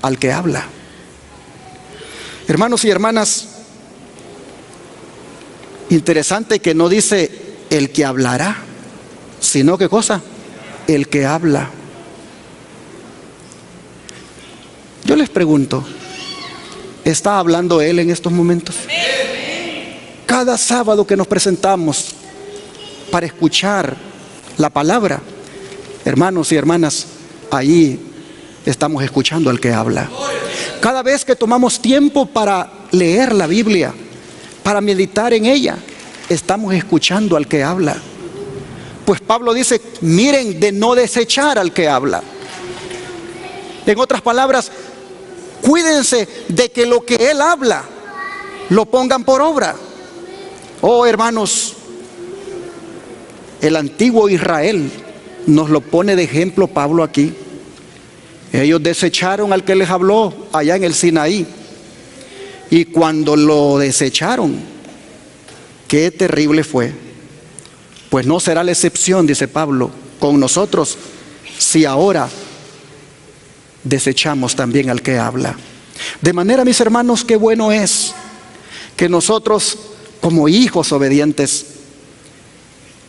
al que habla. Hermanos y hermanas, interesante que no dice el que hablará, sino ¿qué cosa? El que habla. Yo les pregunto, ¿está hablando Él en estos momentos? Cada sábado que nos presentamos para escuchar la palabra, hermanos y hermanas, ahí estamos escuchando al que habla. Cada vez que tomamos tiempo para leer la Biblia, para meditar en ella, estamos escuchando al que habla. Pues Pablo dice: miren de no desechar al que habla. En otras palabras, cuídense de que lo que Él habla lo pongan por obra. Oh, hermanos, el antiguo Israel nos lo pone de ejemplo Pablo aquí. Ellos desecharon al que les habló allá en el Sinaí. Y cuando lo desecharon, qué terrible fue. Pues no será la excepción, dice Pablo, con nosotros, si ahora desechamos también al que habla. De manera, mis hermanos, qué bueno es que nosotros, como hijos obedientes,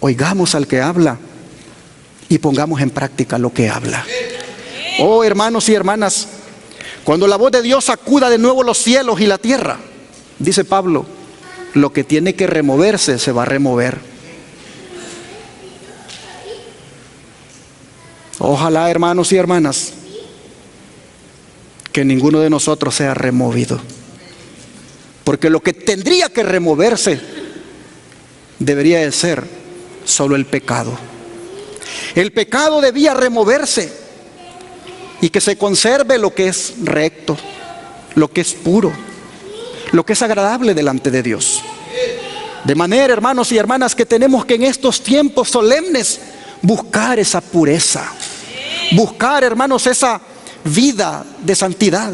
oigamos al que habla y pongamos en práctica lo que habla. Oh, hermanos y hermanas, cuando la voz de Dios sacuda de nuevo los cielos y la tierra, dice Pablo, lo que tiene que removerse se va a remover. Ojalá, hermanos y hermanas, que ninguno de nosotros sea removido, porque lo que tendría que removerse debería de ser solo el pecado. El pecado debía removerse y que se conserve lo que es recto, lo que es puro, lo que es agradable delante de Dios. De manera, hermanos y hermanas, que tenemos que en estos tiempos solemnes buscar esa pureza, buscar, hermanos, esa vida de santidad.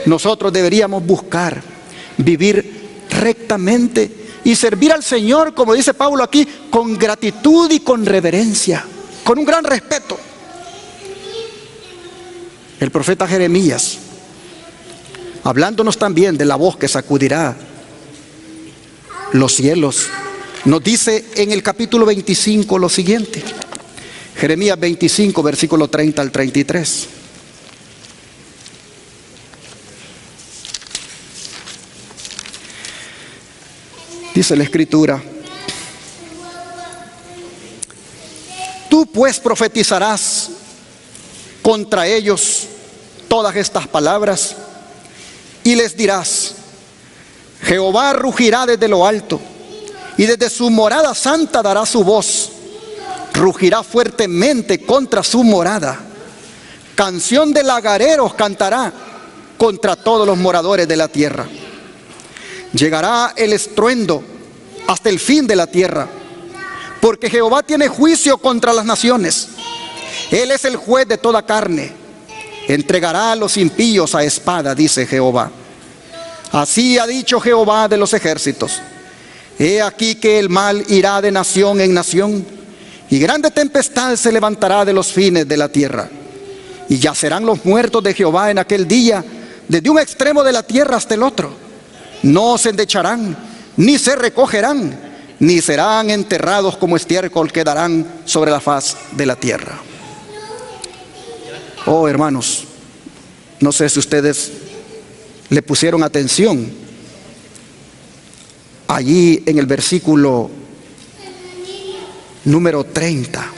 Nosotros deberíamos buscar vivir rectamente y servir al Señor, como dice Pablo aquí, con gratitud y con reverencia, con un gran respeto. El profeta Jeremías, hablándonos también de la voz que sacudirá los cielos, nos dice en el capítulo 25 lo siguiente. Jeremías 25, versículo 30 al 33. Dice la Escritura: tú pues profetizarás contra ellos todas estas palabras y les dirás: Jehová rugirá desde lo alto y desde su morada santa dará su voz, rugirá fuertemente contra su morada, canción de lagareros cantará contra todos los moradores de la tierra. Llegará el estruendo hasta el fin de la tierra, porque Jehová tiene juicio contra las naciones. Él es el juez de toda carne. Entregará a los impíos a espada, dice Jehová. Así ha dicho Jehová de los ejércitos. He aquí que el mal irá de nación en nación, y grande tempestad se levantará de los fines de la tierra. Y yacerán los muertos de Jehová en aquel día, desde un extremo de la tierra hasta el otro. No se endecharán, ni se recogerán, ni serán enterrados como estiércol, quedarán sobre la faz de la tierra. Oh, hermanos, no sé si ustedes le pusieron atención allí en el versículo número 30.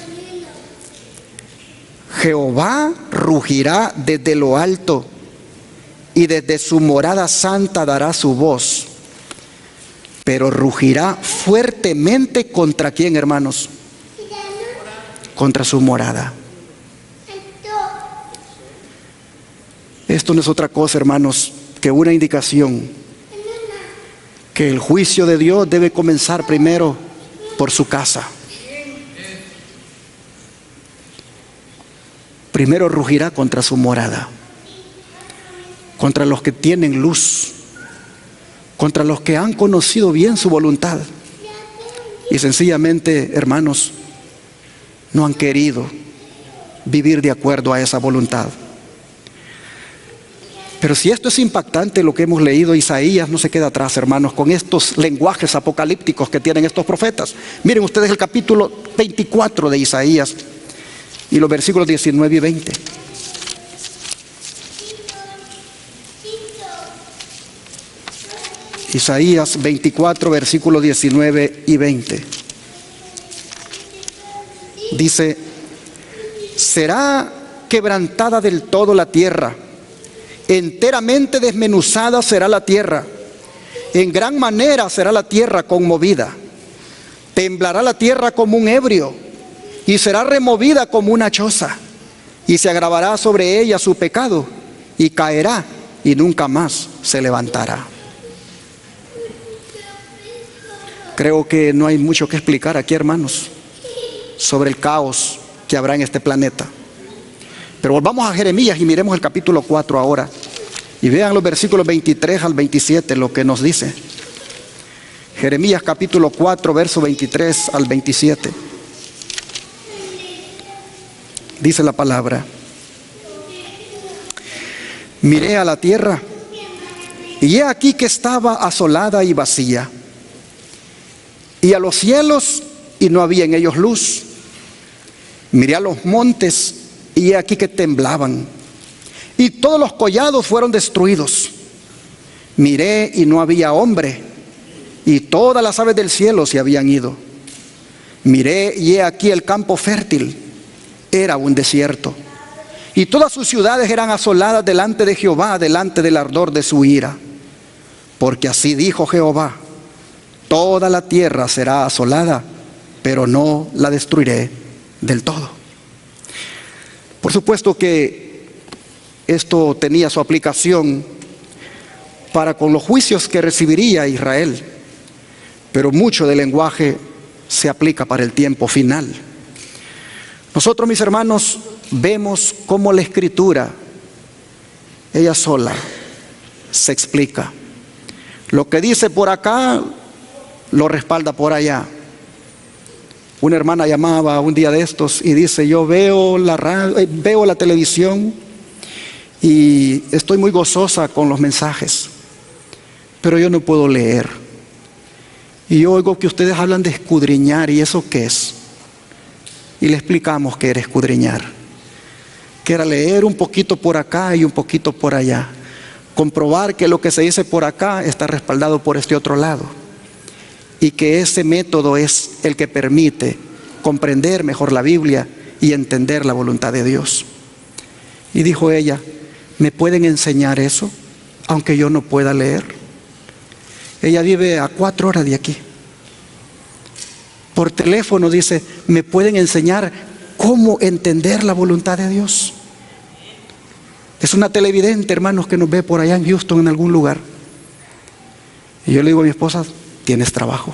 Jehová rugirá desde lo alto, y desde su morada santa dará su voz. Pero rugirá fuertemente ¿contra quién, hermanos? Contra su morada. Esto no es otra cosa, hermanos, que una indicación que el juicio de Dios debe comenzar primero por su casa. Primero rugirá contra su morada, contra los que tienen luz, contra los que han conocido bien su voluntad y sencillamente, hermanos, no han querido vivir de acuerdo a esa voluntad. Pero si esto es impactante, lo que hemos leído, Isaías no se queda atrás, hermanos, con estos lenguajes apocalípticos que tienen estos profetas. Miren ustedes el capítulo 24 de Isaías y los versículos 19 y 20. Isaías 24, versículos 19 y 20. Dice: será quebrantada del todo la tierra, enteramente desmenuzada será la tierra, en gran manera será la tierra conmovida. Temblará la tierra como un ebrio, y será removida como una choza, y se agravará sobre ella su pecado, y caerá, y nunca más se levantará. Creo que no hay mucho que explicar aquí, hermanos, sobre el caos que habrá en este planeta. Pero volvamos a Jeremías y miremos el capítulo 4 ahora. Y vean los versículos 23 al 27, lo que nos dice. Jeremías capítulo 4, verso 23 al 27. Dice la palabra: miré a la tierra, y he aquí que estaba asolada y vacía, y a los cielos, y no había en ellos luz. Miré a los montes, y he aquí que temblaban, y todos los collados fueron destruidos. Miré y no había hombre, y todas las aves del cielo se habían ido. Miré y he aquí el campo fértil era un desierto, y todas sus ciudades eran asoladas delante de Jehová, delante del ardor de su ira. Porque así dijo Jehová: toda la tierra será asolada, pero no la destruiré del todo. Por supuesto que esto tenía su aplicación para con los juicios que recibiría Israel, pero mucho del lenguaje se aplica para el tiempo final. Nosotros, mis hermanos, vemos cómo la Escritura, ella sola, se explica. Lo que dice por acá, lo respalda por allá. Una hermana llamaba un día de estos y dice: yo veo la televisión y estoy muy gozosa con los mensajes, pero yo no puedo leer. Y yo oigo que ustedes hablan de escudriñar, ¿y eso qué es? Y le explicamos que era escudriñar, que era leer un poquito por acá y un poquito por allá, comprobar que lo que se dice por acá está respaldado por este otro lado, y que ese método es el que permite comprender mejor la Biblia y entender la voluntad de Dios. Y dijo ella: ¿me pueden enseñar eso, aunque yo no pueda leer? Ella vive a 4 horas de aquí. Por teléfono dice: ¿me pueden enseñar cómo entender la voluntad de Dios? Es una televidente, hermanos, que nos ve por allá en Houston, en algún lugar. Y yo le digo a mi esposa, tienes trabajo.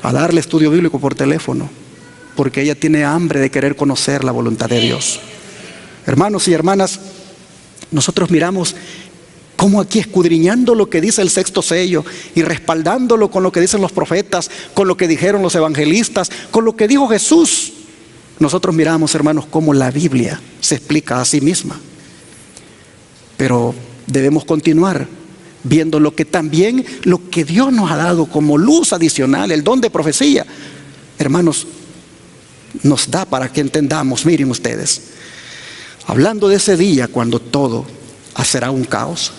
A darle estudio bíblico por teléfono, porque ella tiene hambre de querer conocer la voluntad de Dios. Hermanos y hermanas, nosotros miramos cómo aquí, escudriñando lo que dice el sexto sello y respaldándolo con lo que dicen los profetas, con lo que dijeron los evangelistas, con lo que dijo Jesús, nosotros miramos, hermanos, cómo la Biblia se explica a sí misma. Pero debemos continuar viendo lo que también, lo que Dios nos ha dado como luz adicional, el don de profecía, hermanos, nos da para que entendamos. Miren ustedes, hablando de ese día cuando todo será un caos,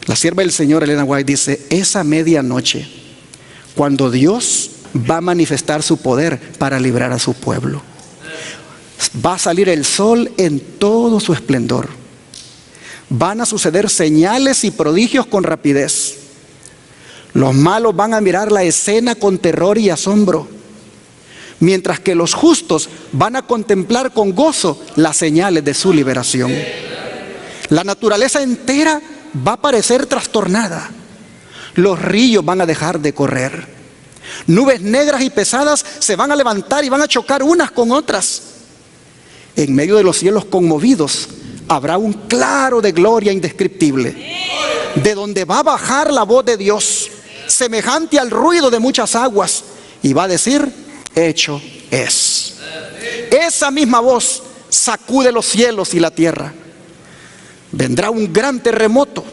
la sierva del Señor, Elena White, dice: esa medianoche, cuando Dios va a manifestar su poder para librar a su pueblo, va a salir el sol en todo su esplendor. Van a suceder señales y prodigios con rapidez. Los malos van a mirar la escena con terror y asombro, mientras que los justos van a contemplar con gozo las señales de su liberación. La naturaleza entera va a parecer trastornada. Los ríos van a dejar de correr. Nubes negras y pesadas se van a levantar y van a chocar unas con otras. En medio de los cielos conmovidos habrá un claro de gloria indescriptible, de donde va a bajar la voz de Dios, semejante al ruido de muchas aguas, y va a decir: hecho es. Esa misma voz sacude los cielos y la tierra. Vendrá un gran terremoto,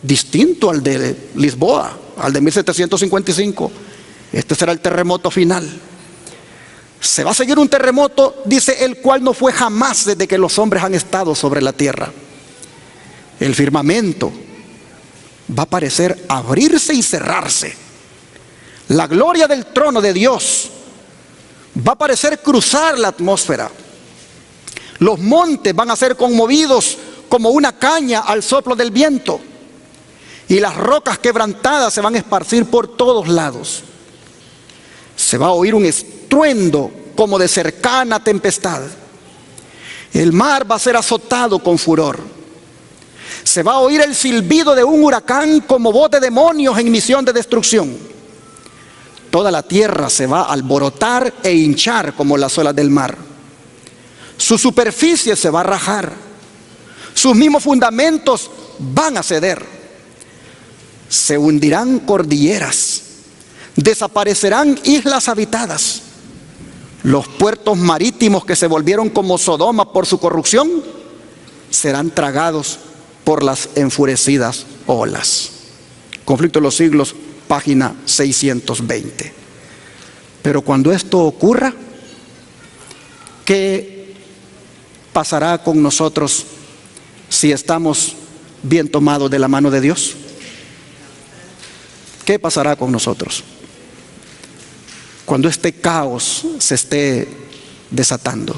distinto al de Lisboa, al de 1755. Este será el terremoto final. Se va a seguir un terremoto, dice, el cual no fue jamás desde que los hombres han estado sobre la tierra. El firmamento va a parecer abrirse y cerrarse. La gloria del trono de Dios va a parecer cruzar la atmósfera. Los montes van a ser conmovidos como una caña al soplo del viento, y las rocas quebrantadas se van a esparcir por todos lados. Se va a oír un estruendo como de cercana tempestad. El mar va a ser azotado con furor. Se va a oír el silbido de un huracán como voz de demonios en misión de destrucción. Toda la tierra se va a alborotar e hinchar como las olas del mar. Su superficie se va a rajar. Sus mismos fundamentos van a ceder. Se hundirán cordilleras. Desaparecerán islas habitadas. Los puertos marítimos que se volvieron como Sodoma por su corrupción serán tragados por las enfurecidas olas. Conflicto de los siglos, página 620. Pero cuando esto ocurra, ¿qué pasará con nosotros si estamos bien tomados de la mano de Dios? ¿Qué pasará con nosotros cuando este caos se esté desatando?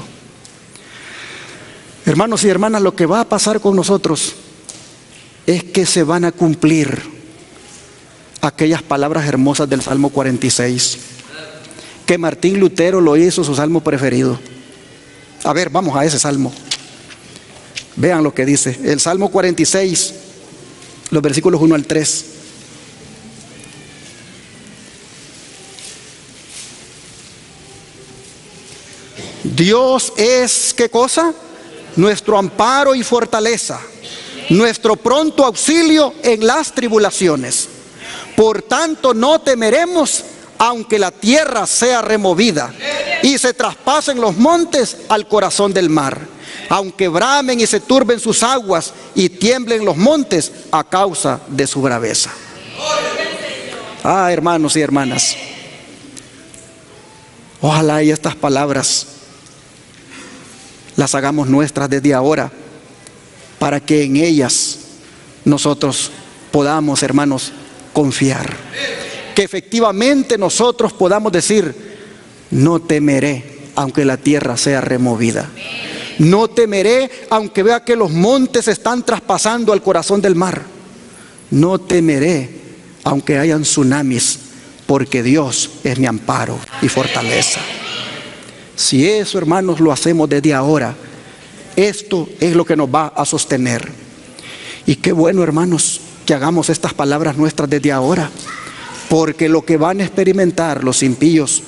Hermanos y hermanas, lo que va a pasar con nosotros es que se van a cumplir aquellas palabras hermosas del Salmo 46, que Martín Lutero lo hizo su salmo preferido. A ver, vamos a ese salmo. Vean lo que dice el Salmo 46, los versículos 1 al 3. Dios es, ¿qué cosa? Nuestro amparo y fortaleza, nuestro pronto auxilio en las tribulaciones. Por tanto, no temeremos, aunque la tierra sea removida y se traspasen los montes al corazón del mar, aunque bramen y se turben sus aguas y tiemblen los montes a causa de su braveza. Hermanos y hermanas, ojalá y estas palabras las hagamos nuestras desde ahora, para que en ellas nosotros podamos, hermanos, confiar. Que efectivamente nosotros podamos decir: no temeré aunque la tierra sea removida. No temeré aunque vea que los montes están traspasando al corazón del mar. No temeré aunque hayan tsunamis, porque Dios es mi amparo y fortaleza. Si eso, hermanos, lo hacemos desde ahora, esto es lo que nos va a sostener. Y qué bueno, hermanos, que hagamos estas palabras nuestras desde ahora, porque lo que van a experimentar los impíos,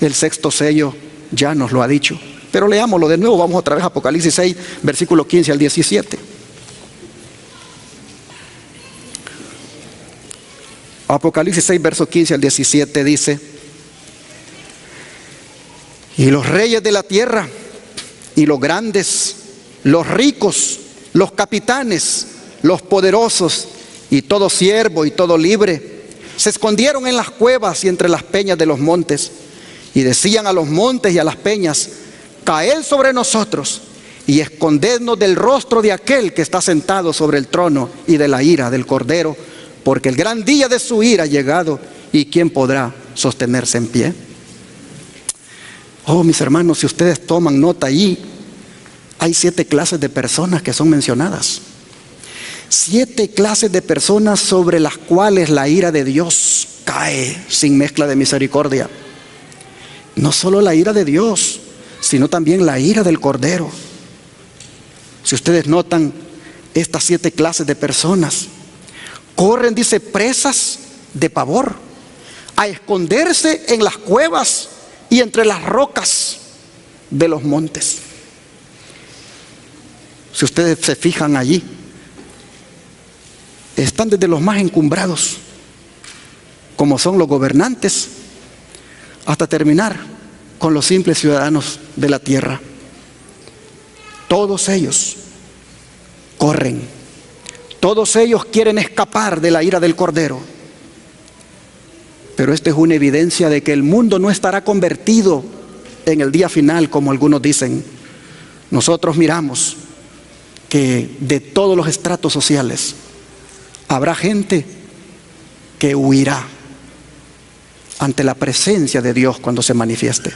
el sexto sello ya nos lo ha dicho. Pero leámoslo de nuevo, vamos otra vez a Apocalipsis 6, versículo 15 al 17. Apocalipsis 6, verso 15 al 17 dice: y los reyes de la tierra, y los grandes, los ricos, los capitanes, los poderosos, y todo siervo y todo libre, se escondieron en las cuevas y entre las peñas de los montes, y decían a los montes y a las peñas: caed sobre nosotros, y escondednos del rostro de aquel que está sentado sobre el trono y de la ira del Cordero, porque el gran día de su ira ha llegado, y ¿quién podrá sostenerse en pie? Oh, mis hermanos, si ustedes toman nota allí, hay 7 clases de personas que son mencionadas. 7 clases de personas sobre las cuales la ira de Dios cae sin mezcla de misericordia. No solo la ira de Dios, sino también la ira del Cordero. Si ustedes notan, estas 7 clases de personas corren, dice, presas de pavor, a esconderse en las cuevas y entre las rocas de los montes. Si ustedes se fijan allí, están desde los más encumbrados, como son los gobernantes, hasta terminar con los simples ciudadanos de la tierra. Todos ellos corren, todos ellos quieren escapar de la ira del Cordero. Pero esta es una evidencia de que el mundo no estará convertido en el día final, como algunos dicen. Nosotros miramos que de todos los estratos sociales habrá gente que huirá ante la presencia de Dios cuando se manifieste.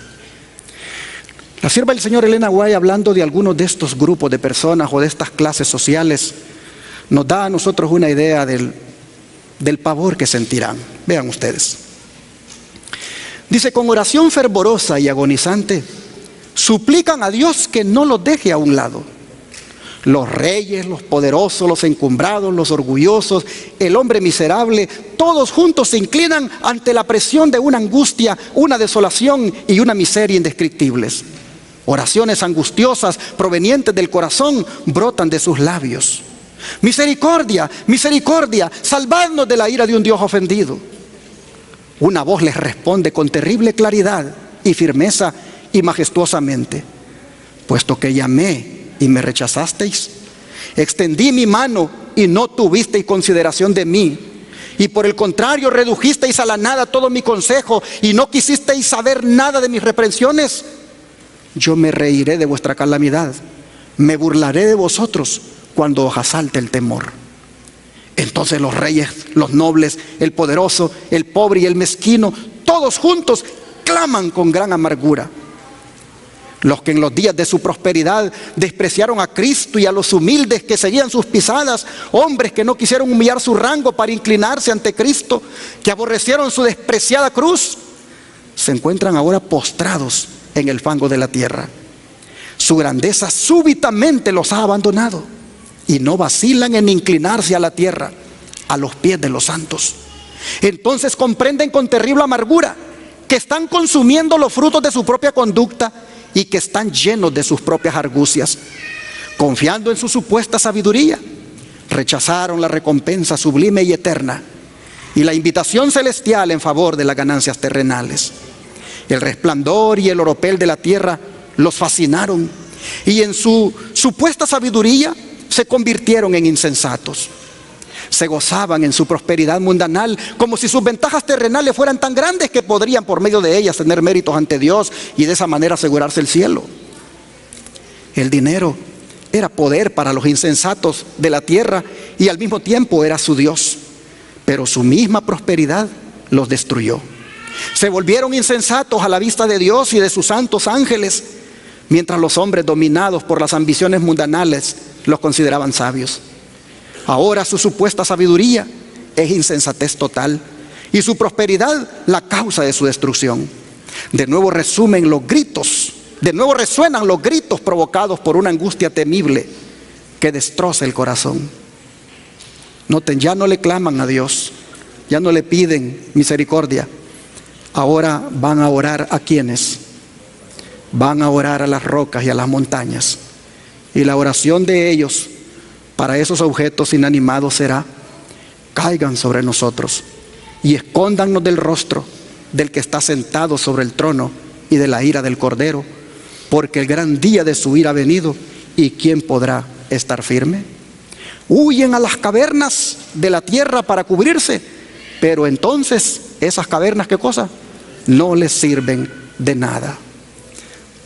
La sierva del Señor Elena White, hablando de algunos de estos grupos de personas o de estas clases sociales, nos da a nosotros una idea del pavor que sentirán. Vean ustedes. Dice: con oración fervorosa y agonizante suplican a Dios que no los deje a un lado. Los reyes, los poderosos, los encumbrados, los orgullosos, el hombre miserable, todos juntos se inclinan ante la presión de una angustia, una desolación y una miseria indescriptibles. Oraciones angustiosas provenientes del corazón brotan de sus labios. Misericordia, misericordia, salvadnos de la ira de un Dios ofendido. Una voz les responde con terrible claridad y firmeza y majestuosamente: puesto que llamé y me rechazasteis, extendí mi mano y no tuvisteis consideración de mí, y por el contrario redujisteis a la nada todo mi consejo y no quisisteis saber nada de mis reprensiones, yo me reiré de vuestra calamidad, me burlaré de vosotros cuando os asalte el temor. Entonces los reyes, los nobles, el poderoso, el pobre y el mezquino, todos juntos claman con gran amargura. Los que en los días de su prosperidad despreciaron a Cristo y a los humildes que seguían sus pisadas, hombres que no quisieron humillar su rango para inclinarse ante Cristo, que aborrecieron su despreciada cruz, se encuentran ahora postrados en el fango de la tierra. Su grandeza súbitamente los ha abandonado y no vacilan en inclinarse a la tierra, a los pies de los santos. Entonces comprenden con terrible amargura que están consumiendo los frutos de su propia conducta y que están llenos de sus propias argucias. Confiando en su supuesta sabiduría, rechazaron la recompensa sublime y eterna y la invitación celestial en favor de las ganancias terrenales. El resplandor y el oropel de la tierra los fascinaron y en su supuesta sabiduría se convirtieron en insensatos. Se gozaban en su prosperidad mundanal como si sus ventajas terrenales fueran tan grandes que podrían por medio de ellas tener méritos ante Dios y de esa manera asegurarse el cielo. El dinero era poder para los insensatos de la tierra y al mismo tiempo era su Dios, pero su misma prosperidad los destruyó. Se volvieron insensatos a la vista de Dios y de sus santos ángeles, mientras los hombres dominados por las ambiciones mundanales los consideraban sabios. Ahora su supuesta sabiduría es insensatez total y su prosperidad la causa de su destrucción. De nuevo resuenan los gritos provocados por una angustia temible que destroza el corazón. Noten, ya no le claman a Dios, ya no le piden misericordia. Ahora van a orar ¿a quiénes? Van a orar a las rocas y a las montañas. Y la oración de ellos para esos objetos inanimados será: caigan sobre nosotros y escóndannos del rostro del que está sentado sobre el trono y de la ira del Cordero, porque el gran día de su ira ha venido, y ¿quién podrá estar firme? Huyen a las cavernas de la tierra para cubrirse, pero entonces esas cavernas, ¿qué cosa? No les sirven de nada.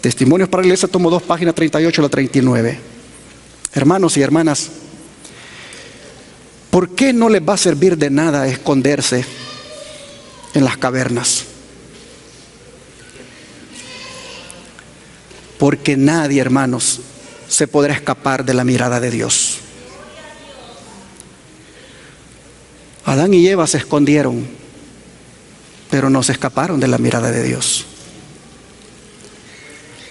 Testimonios para la Iglesia, tomo 2, página 38 a la 39. Hermanos y hermanas, ¿por qué no les va a servir de nada esconderse en las cavernas? Porque nadie, hermanos, se podrá escapar de la mirada de Dios. Adán y Eva se escondieron, pero no se escaparon de la mirada de Dios.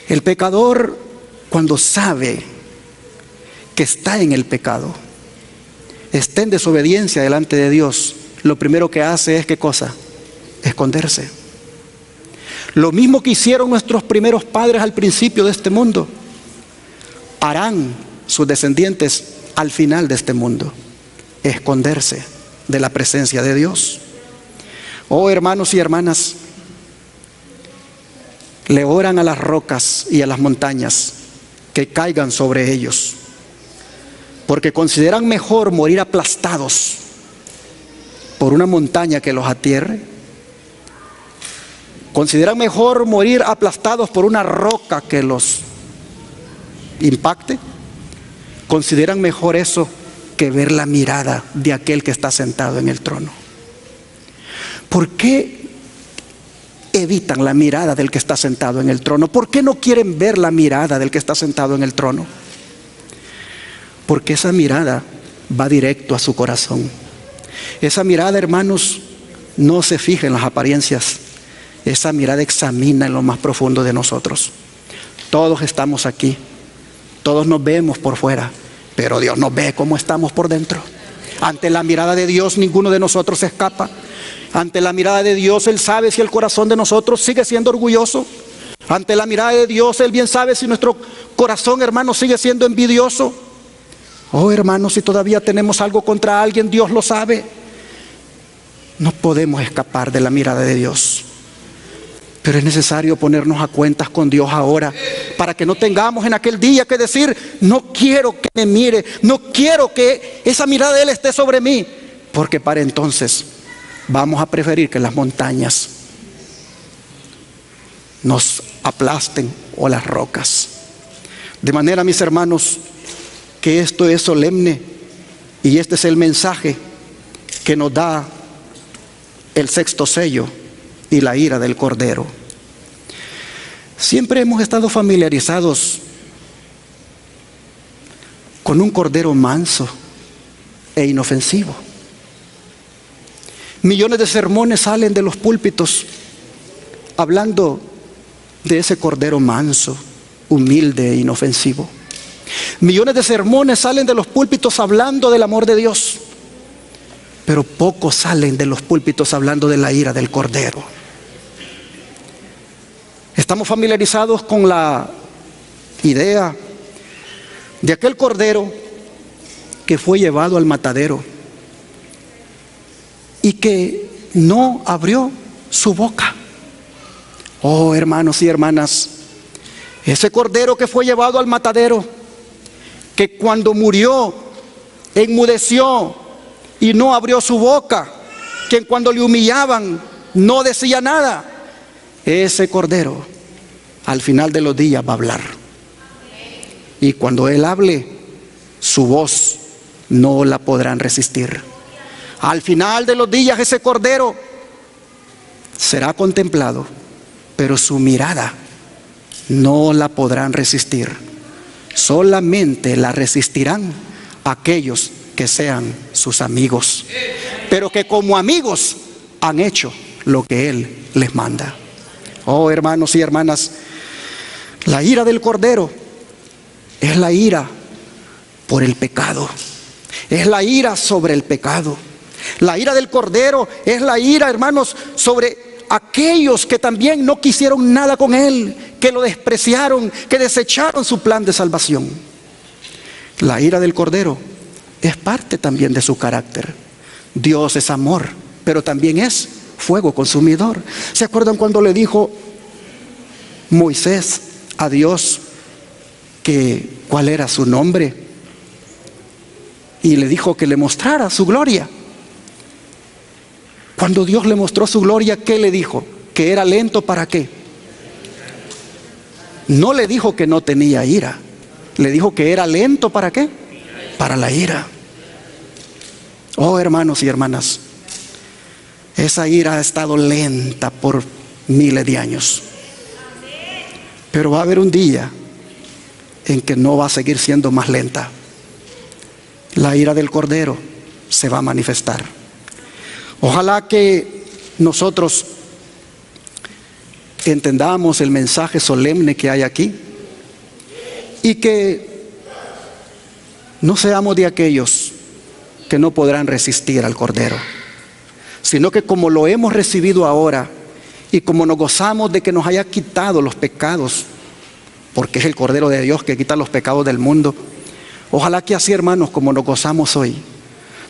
El pecador, cuando sabe que está en el pecado, está en desobediencia delante de Dios, lo primero que hace es, ¿qué cosa? Esconderse. Lo mismo que hicieron nuestros primeros padres al principio de este mundo, harán sus descendientes al final de este mundo: esconderse de la presencia de Dios. Oh, hermanos y hermanas, le oran a las rocas y a las montañas que caigan sobre ellos, porque consideran mejor morir aplastados por una montaña que los atierre. Consideran mejor morir aplastados por una roca que los impacte. Consideran mejor eso que ver la mirada de aquel que está sentado en el trono. ¿Por qué evitan la mirada del que está sentado en el trono? ¿Por qué no quieren ver la mirada del que está sentado en el trono? Porque esa mirada va directo a su corazón. Esa mirada, hermanos, no se fija en las apariencias. Esa mirada examina en lo más profundo de nosotros. Todos estamos aquí, todos nos vemos por fuera, pero Dios nos ve cómo estamos por dentro. Ante la mirada de Dios ninguno de nosotros se escapa. Ante la mirada de Dios Él sabe si el corazón de nosotros sigue siendo orgulloso. Ante la mirada de Dios Él bien sabe si nuestro corazón, hermanos, sigue siendo envidioso. Oh, hermanos, si todavía tenemos algo contra alguien, Dios lo sabe. No podemos escapar de la mirada de Dios. Pero es necesario ponernos a cuentas con Dios ahora, para que no tengamos en aquel día que decir: no quiero que me mire, no quiero que esa mirada de Él esté sobre mí, porque para entonces vamos a preferir que las montañas nos aplasten o las rocas. De manera, mis hermanos, que esto es solemne, y este es el mensaje que nos da el sexto sello y la ira del Cordero. Siempre hemos estado familiarizados con un Cordero manso e inofensivo. Millones de sermones salen de los púlpitos hablando de ese Cordero manso, humilde e inofensivo. Millones de sermones salen de los púlpitos hablando del amor de Dios, pero pocos salen de los púlpitos hablando de la ira del Cordero. Estamos familiarizados con la idea de aquel Cordero que fue llevado al matadero y que no abrió su boca. Oh, hermanos y hermanas, ese Cordero que fue llevado al matadero, que cuando murió enmudeció y no abrió su boca, que cuando le humillaban no decía nada, ese Cordero al final de los días va a hablar. Y cuando Él hable, su voz no la podrán resistir. Al final de los días ese Cordero será contemplado, pero su mirada no la podrán resistir. Solamente la resistirán aquellos que sean sus amigos, pero que como amigos han hecho lo que Él les manda. Oh, hermanos y hermanas, la ira del Cordero es la ira por el pecado. Es la ira sobre el pecado. La ira del Cordero es la ira, hermanos, sobre aquellos que también no quisieron nada con Él, que lo despreciaron, que desecharon su plan de salvación. La ira del Cordero es parte también de su carácter. Dios es amor, pero también es fuego consumidor. ¿Se acuerdan cuando le dijo Moisés a Dios que cuál era su nombre? Y le dijo que le mostrara su gloria. Cuando Dios le mostró su gloria, ¿qué le dijo? ¿Que era lento para qué? No le dijo que no tenía ira. Le dijo que era lento ¿para qué? Para la ira. Oh, hermanos y hermanas, esa ira ha estado lenta por miles de años. Pero va a haber un día en que no va a seguir siendo más lenta. La ira del Cordero se va a manifestar. Ojalá que nosotros entendamos el mensaje solemne que hay aquí y que no seamos de aquellos que no podrán resistir al Cordero, sino que como lo hemos recibido ahora y como nos gozamos de que nos haya quitado los pecados, porque es el Cordero de Dios que quita los pecados del mundo, ojalá que así, hermanos, como nos gozamos hoy,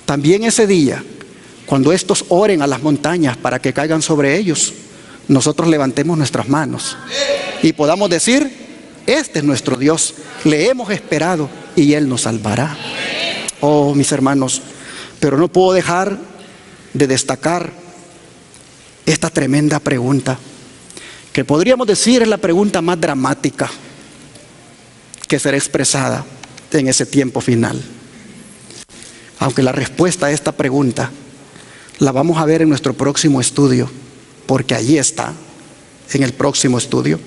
también ese día, cuando estos oren a las montañas para que caigan sobre ellos, nosotros levantemos nuestras manos y podamos decir: este es nuestro Dios, le hemos esperado y Él nos salvará. Oh, mis hermanos, pero no puedo dejar de destacar esta tremenda pregunta, que podríamos decir es la pregunta más dramática que será expresada en ese tiempo final. Aunque la respuesta a esta pregunta la vamos a ver en nuestro próximo estudio, porque allí está, en el próximo estudio.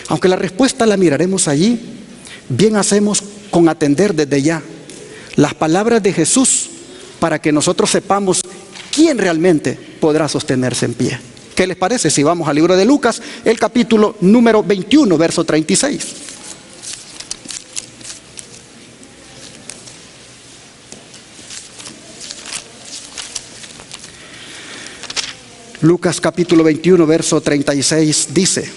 Aunque la respuesta la miraremos allí, bien hacemos con atender desde ya las palabras de Jesús para que nosotros sepamos quién realmente podrá sostenerse en pie. ¿Qué les parece si vamos al libro de Lucas, el capítulo número 21, verso 36? Lucas capítulo 21, verso 36 dice: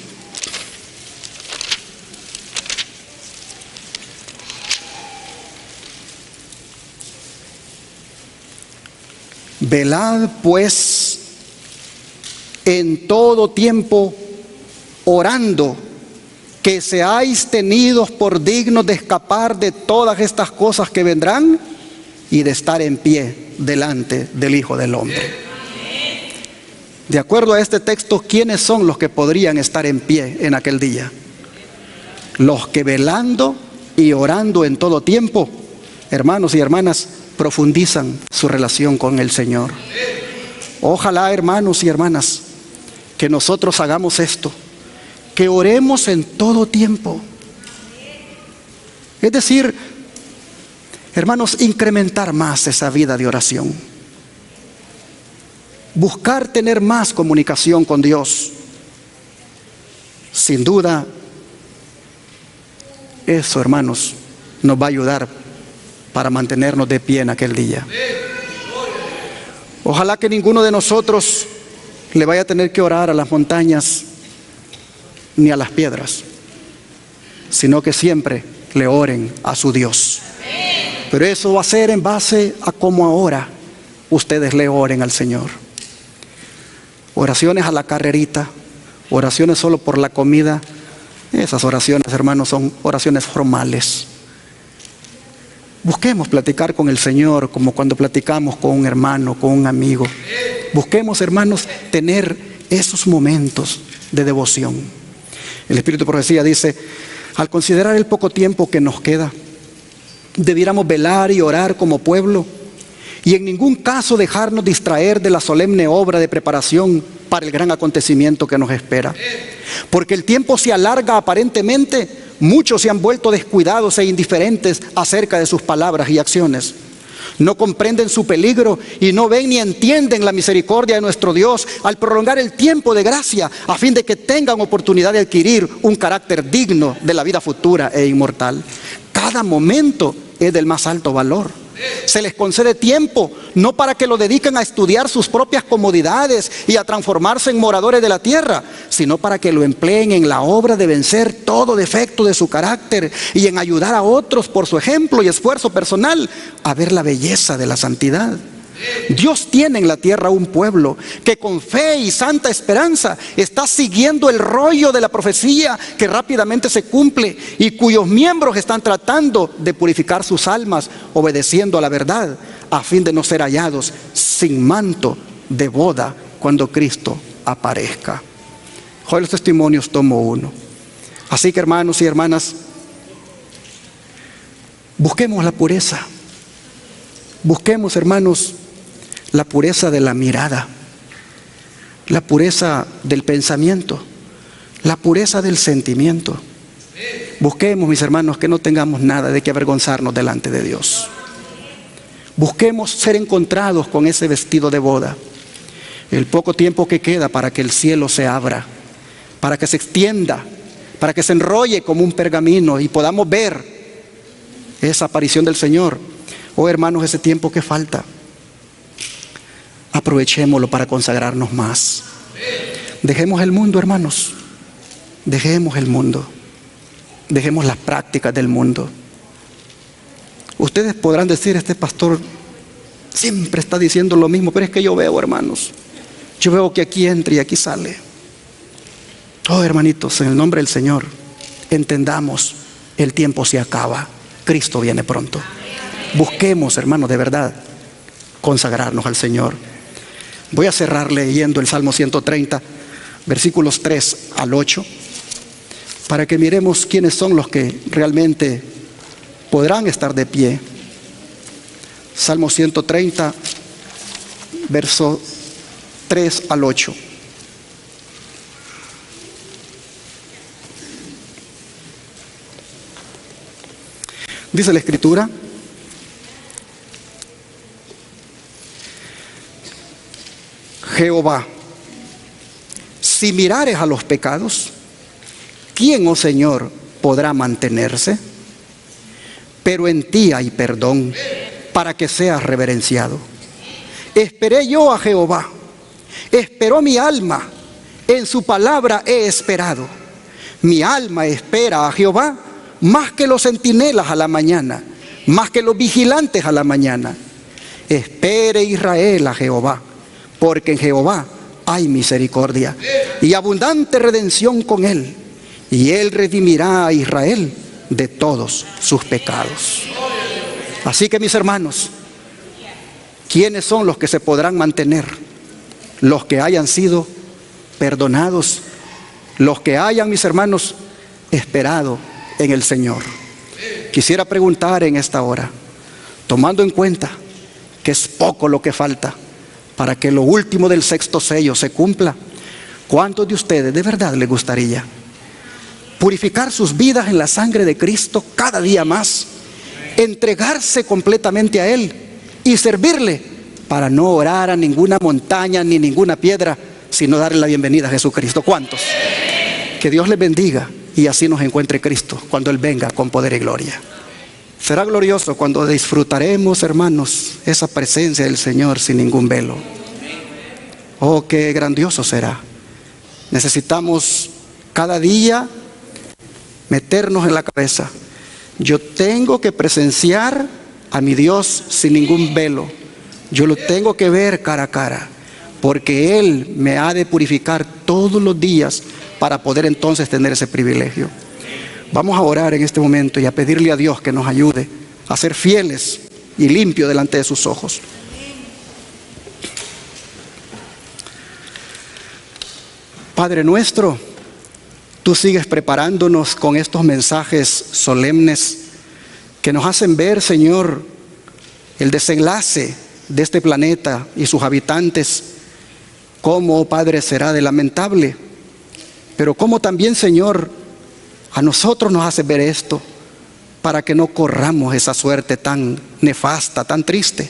velad pues en todo tiempo, orando, que seáis tenidos por dignos de escapar de todas estas cosas que vendrán y de estar en pie delante del Hijo del Hombre. De acuerdo a este texto, ¿quiénes son los que podrían estar en pie en aquel día? Los que velando y orando en todo tiempo, hermanos y hermanas, profundizan su relación con el Señor. Ojalá, hermanos y hermanas, que nosotros hagamos esto, que oremos en todo tiempo. Es decir, hermanos, incrementar más esa vida de oración. Buscar tener más comunicación con Dios. Sin duda, eso, hermanos, nos va a ayudar para mantenernos de pie en aquel día. Ojalá que ninguno de nosotros le vaya a tener que orar a las montañas ni a las piedras, sino que siempre le oren a su Dios. Pero eso va a ser en base a cómo ahora ustedes le oren al Señor. Oraciones a la carrerita, oraciones solo por la comida, esas oraciones, hermanos, son oraciones formales. Busquemos platicar con el Señor como cuando platicamos con un hermano, con un amigo. Busquemos, hermanos, tener esos momentos de devoción. El Espíritu de Profecía dice: al considerar el poco tiempo que nos queda, debiéramos velar y orar como pueblo, y en ningún caso dejarnos distraer de la solemne obra de preparación para el gran acontecimiento que nos espera. Porque el tiempo se alarga aparentemente, muchos se han vuelto descuidados e indiferentes acerca de sus palabras y acciones. No comprenden su peligro y no ven ni entienden la misericordia de nuestro Dios al prolongar el tiempo de gracia a fin de que tengan oportunidad de adquirir un carácter digno de la vida futura e inmortal. Cada momento es del más alto valor. Se les concede tiempo, no para que lo dediquen a estudiar sus propias comodidades y a transformarse en moradores de la tierra, sino para que lo empleen en la obra de vencer todo defecto de su carácter y en ayudar a otros por su ejemplo y esfuerzo personal a ver la belleza de la santidad. Dios tiene en la tierra un pueblo que con fe y santa esperanza está siguiendo el rollo de la profecía que rápidamente se cumple y cuyos miembros están tratando de purificar sus almas obedeciendo a la verdad a fin de no ser hallados sin manto de boda cuando Cristo aparezca. Hoy los testimonios tomo 1. Así que hermanos y hermanas, busquemos la pureza. Busquemos, hermanos, la pureza de la mirada, la pureza del pensamiento, la pureza del sentimiento. Busquemos, mis hermanos, que no tengamos nada de que avergonzarnos delante de Dios. Busquemos ser encontrados con ese vestido de boda. El poco tiempo que queda para que el cielo se abra, para que se extienda, para que se enrolle como un pergamino y podamos ver esa aparición del Señor. Oh hermanos, ese tiempo que falta, aprovechémoslo para consagrarnos más. Dejemos el mundo, hermanos. Dejemos el mundo. Dejemos las prácticas del mundo. Ustedes podrán decir, este pastor siempre está diciendo lo mismo, pero es que yo veo, hermanos, yo veo que aquí entra y aquí sale. Oh hermanitos, en el nombre del Señor, entendamos, el tiempo se acaba, Cristo viene pronto. Busquemos, hermanos, de verdad, consagrarnos al Señor. Voy a cerrar leyendo el Salmo 130, versículos 3 al 8, para que miremos quiénes son los que realmente podrán estar de pie. Salmo 130, verso 3 al 8. Dice la Escritura: Jehová, si mirares a los pecados, ¿quién, oh Señor, podrá mantenerse? Pero en ti hay perdón, para que seas reverenciado. Esperé yo a Jehová, esperó mi alma, en su palabra he esperado. Mi alma espera a Jehová, más que los centinelas a la mañana, más que los vigilantes a la mañana. Espere Israel a Jehová, porque en Jehová hay misericordia y abundante redención con él, y él redimirá a Israel de todos sus pecados. Así que, mis hermanos, ¿quiénes son los que se podrán mantener? Los que hayan sido perdonados, los que hayan, mis hermanos, esperado en el Señor. Quisiera preguntar en esta hora, tomando en cuenta que es poco lo que falta para que lo último del sexto sello se cumpla, ¿cuántos de ustedes de verdad les gustaría purificar sus vidas en la sangre de Cristo cada día más, entregarse completamente a Él y servirle para no orar a ninguna montaña ni ninguna piedra, sino darle la bienvenida a Jesucristo? ¿Cuántos? Que Dios les bendiga y así nos encuentre Cristo cuando Él venga con poder y gloria. Será glorioso cuando disfrutaremos, hermanos, esa presencia del Señor sin ningún velo. Oh, qué grandioso será. Necesitamos cada día meternos en la cabeza: yo tengo que presenciar a mi Dios sin ningún velo. Yo lo tengo que ver cara a cara, porque Él me ha de purificar todos los días para poder entonces tener ese privilegio. Vamos a orar en este momento y a pedirle a Dios que nos ayude a ser fieles y limpios delante de sus ojos. Padre nuestro, tú sigues preparándonos con estos mensajes solemnes que nos hacen ver, Señor, el desenlace de este planeta y sus habitantes. Cómo, Padre, será de lamentable, pero cómo también, Señor, a nosotros nos hace ver esto para que no corramos esa suerte tan nefasta, tan triste.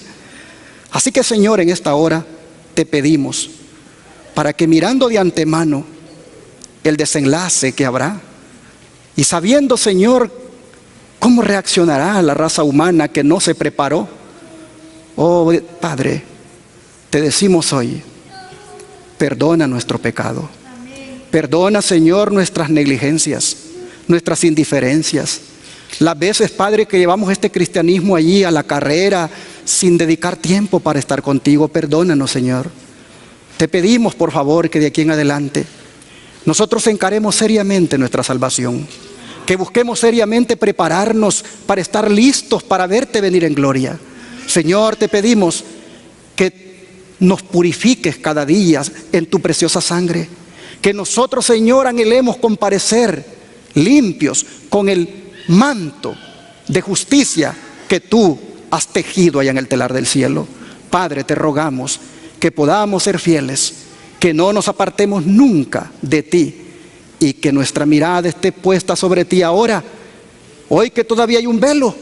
Así que, Señor, en esta hora te pedimos para que, mirando de antemano el desenlace que habrá y sabiendo, Señor, cómo reaccionará la raza humana que no se preparó Oh Padre, te decimos hoy, perdona nuestro pecado. Perdona, Señor, nuestras negligencias, nuestras indiferencias. Las veces, Padre, que llevamos este cristianismo allí a la carrera sin dedicar tiempo para estar contigo, perdónanos, Señor. Te pedimos, por favor, que de aquí en adelante nosotros encaremos seriamente nuestra salvación, que busquemos seriamente prepararnos para estar listos para verte venir en gloria. Señor, te pedimos que nos purifiques cada día en tu preciosa sangre, que nosotros, Señor, anhelemos comparecer limpios con el manto de justicia que tú has tejido allá en el telar del cielo. Padre, te rogamos que podamos ser fieles, que no nos apartemos nunca de ti y que nuestra mirada esté puesta sobre ti ahora, hoy que todavía hay un velo,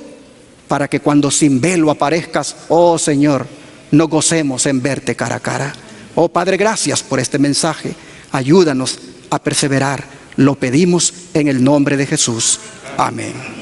para que cuando sin velo aparezcas, oh Señor, nos gocemos en verte cara a cara. Oh Padre, gracias por este mensaje. Ayúdanos a perseverar. Lo pedimos en el nombre de Jesús. Amén.